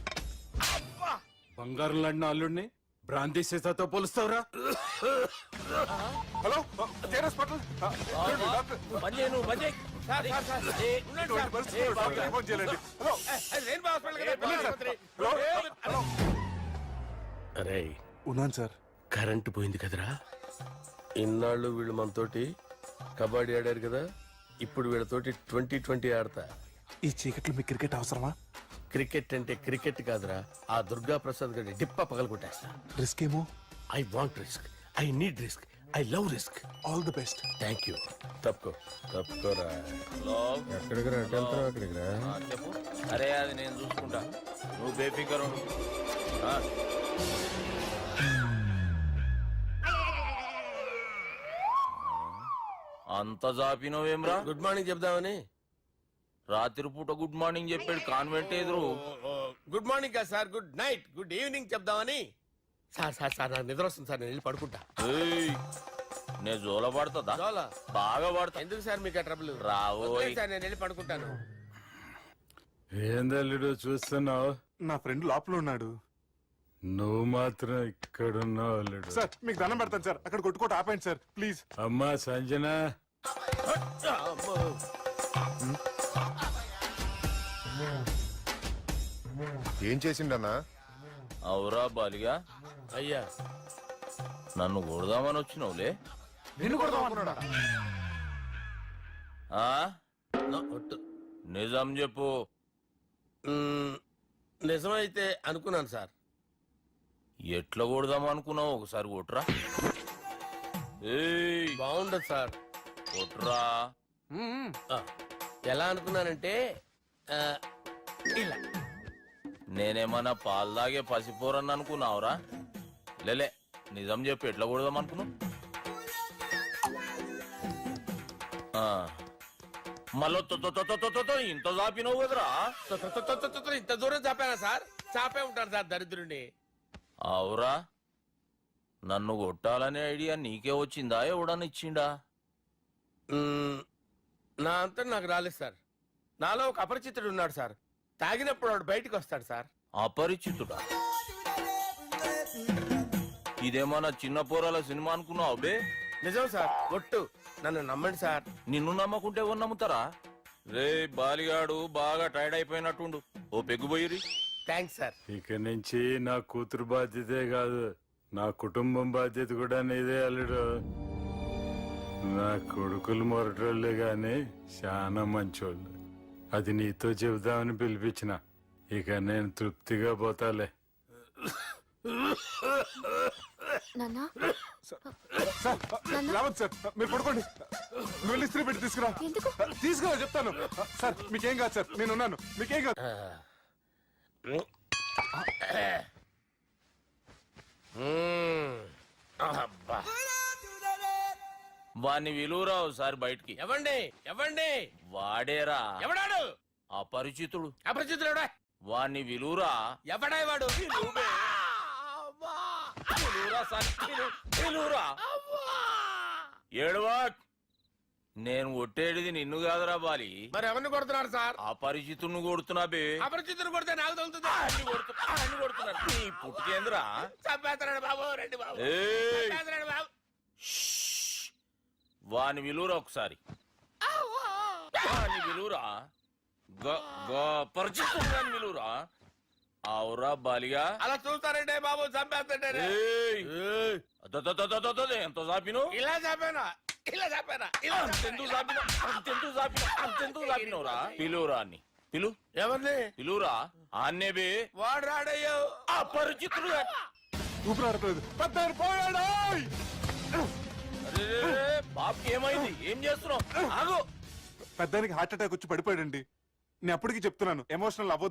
అబ్బా బంగారం లాంటి అల్లుడిని భ్రాంతి సీతతో పోలుస్తావురా? హలో కేరస్ పటల్ సార్, సార్, సార్. ఉండండి సార్. ఫోన్ చేయాలండి. హలో రెయిన్బో హాస్పిటల్ కదా, పిల్లల ఆసుపత్రి. అరే ఉన్నాను సార్. కరెంటు పోయింది కదరా, ఇన్నాళ్ళు వీళ్ళు మనతోటి కబడ్డీ ఆడారు కదా, ఇప్పుడు వీళ్ళతోటి 2020 ఆడతా. ఈ చీకట్లో మీకు క్రికెట్ అవసరమా? క్రికెట్ అంటే క్రికెట్ కాదురా, ఆ దుర్గా ప్రసాద్ గారి డిప్ప పగల కొట్టేస్తా. రిస్క్ ఏమో. I want risk, I need risk, I love risk. All the best. Thank you. తప్పుకోరా. ఎక్కడికి రా, అక్కడికి రా. చెప్పు. అరే అది నేను చూసుకుంటా, నువ్వు బేఫికర్ ఉండు. అంత జాపినవేమ్రా? గుడ్ మార్నింగ్ చెప్దామని. రాత్రి పూట గుడ్ మార్నింగ్ చెప్పాడు కాన్వెంట్ ఎదురు. గుడ్ మార్నింగ్ కాదు sir, good night, good evening చెప్దామని. సార్ సార్ సార్ నాకు నిద్ర వస్తుంది సార్, నేను వెళ్ళి పడుకుంటా. నేను జోల పడుతుందా? జోలా బాగా పడతా. ఎందుకు సార్ మీకు ఆ ట్రబుల్? రావో సార్, నేను వెళ్ళి పడుకుంటాను. ఏందల్లుడు చూస్తున్నావు? నా ఫ్రెండ్ లోపల ఉన్నాడు. నువ్వు మాత్రం ఇక్కడున్నావు అల్లుడు. సార్ మీకు దండం పెడతాను సార్, అక్కడ కొట్టుకోట ఆపండి సార్ ప్లీజ్. అమ్మా సంజన, ఏం చేసిండన్నా? అవురా బాలిగా, అయ్యా నన్ను కొడదామని వచ్చినావులే. నిన్ను కొడదామన్నాడా? నిజం చెప్పు. నిజమైతే అనుకున్నాను సార్. ఎట్లా కొడదాం అనుకున్నావు? ఒకసారి కొట్రా. బాగుండదు సార్. కొట్రా. ఎలా అనుకున్నానంటే ఇలా. నేనేమన్నా పాలు తాగే పసిపోరని అనుకున్నావురా? లేలే, నిజం చెప్పు, ఎట్లా కొడదాం అనుకున్నావు? మళ్ళీ ఇంత చాపినవు కదరా? ఇంత దూరం చాపానా సార్? చాపే ఉంటాను సార్ దరిద్రుడిని. అవురా, నన్ను కొట్టాలనే ఐడియా నీకే వచ్చిందా? ఎవడన్నా ఇచ్చిండా? నా అంతా నాకు రాలేదు సార్. నాలో ఒక అపరిచితుడు ఉన్నాడు సార్, తాగినప్పుడు వాడు బయటికి వస్తాడు సార్. అపరిచితుడా? ఇదేమన్నా చిన్న పోరాల సినిమా అనుకున్నావు బే? నిజం సార్, ఒట్టు, నన్ను నమ్మండి సార్. నిన్ను నమ్మకుంటే ఎవరు నమ్ముతారా? రే బాలిగాడు బాగా టైర్డ్ అయిపోయినట్టుండు, ఓ పెగ్గుబోయిరి. Thanks sir. ఇక నుంచి నా కూతురు బాధ్యతే కాదు, నా కుటుంబం బాధ్యత కూడా నీదే అల్లుడు. నా కొడుకులు మొరటోళ్ళే గాని చాలా మంచోళ్ళు. అది నీతో చెబుదామని పిలిపించిన. ఇక నేను తృప్తిగా పోతాలే. రావద్దు సార్, మీరు పడుకోండి. నువ్వు వెళ్ళి ఇస్త్రీ పెట్టి తీసుకురా. తీసుకురా చెప్తాను. సార్ మీకేం కాదు సార్, నేను ఉన్నాను, మీకేం కాదు. వాణ్ణి విలువరావు సార్ బయటికి. ఎవండి ఎవండి? వాడేరా. ఎవడాడు? అపరిచితుడు. అపరిచితుడు ఎవడా? వాణ్ణి విలువరా. ఎవడా వాడు? ఏడవా, నేను కొట్టేది నిన్ను కాదురా బాలి. మరి ఎవరిని కొడుతున్నారు సార్? అపరిచితుడిని కొడుతున్నా బే. అపరిచితుడు కొడితే నాకు తగులుతుందా? అన్ని కొడుతున్నా నీ పుట్టుకేంద్రా. చంపేస్తున్నాడు బాబు, రండి బాబు. ఏయ్! చంపేస్తున్నాడు బాబు. వాని విలువరా ఒకసారి. వాని విలువరా. పరిచితుడు విలువరా. అవురా బాలిగా. అలా చూస్తారంటే బాబు, చంపేస్తాడే. ఎంత చాపిను? ఇలా చంపానా, ఇలా చంపానా, అంతెందుకు చాపినవురా? పిలువురా అని పిలు. ఎవరిని పిలువురా. ఆన్నే బే. వాడు రాడయ్యో. అపరిచితుడు. ఊపిరాడట్లేదు. పెద్దాయన పోయాడు. బాబుకి ఏమైంది? ఏం చేస్తున్నావు? ఆగు. పెద్దానికి హార్ట్ అటాక్ వచ్చి పడిపోయాడండి. నేను అప్పటికి చెప్తున్నాను, ఎమోషనల్ అవ్వద్దు.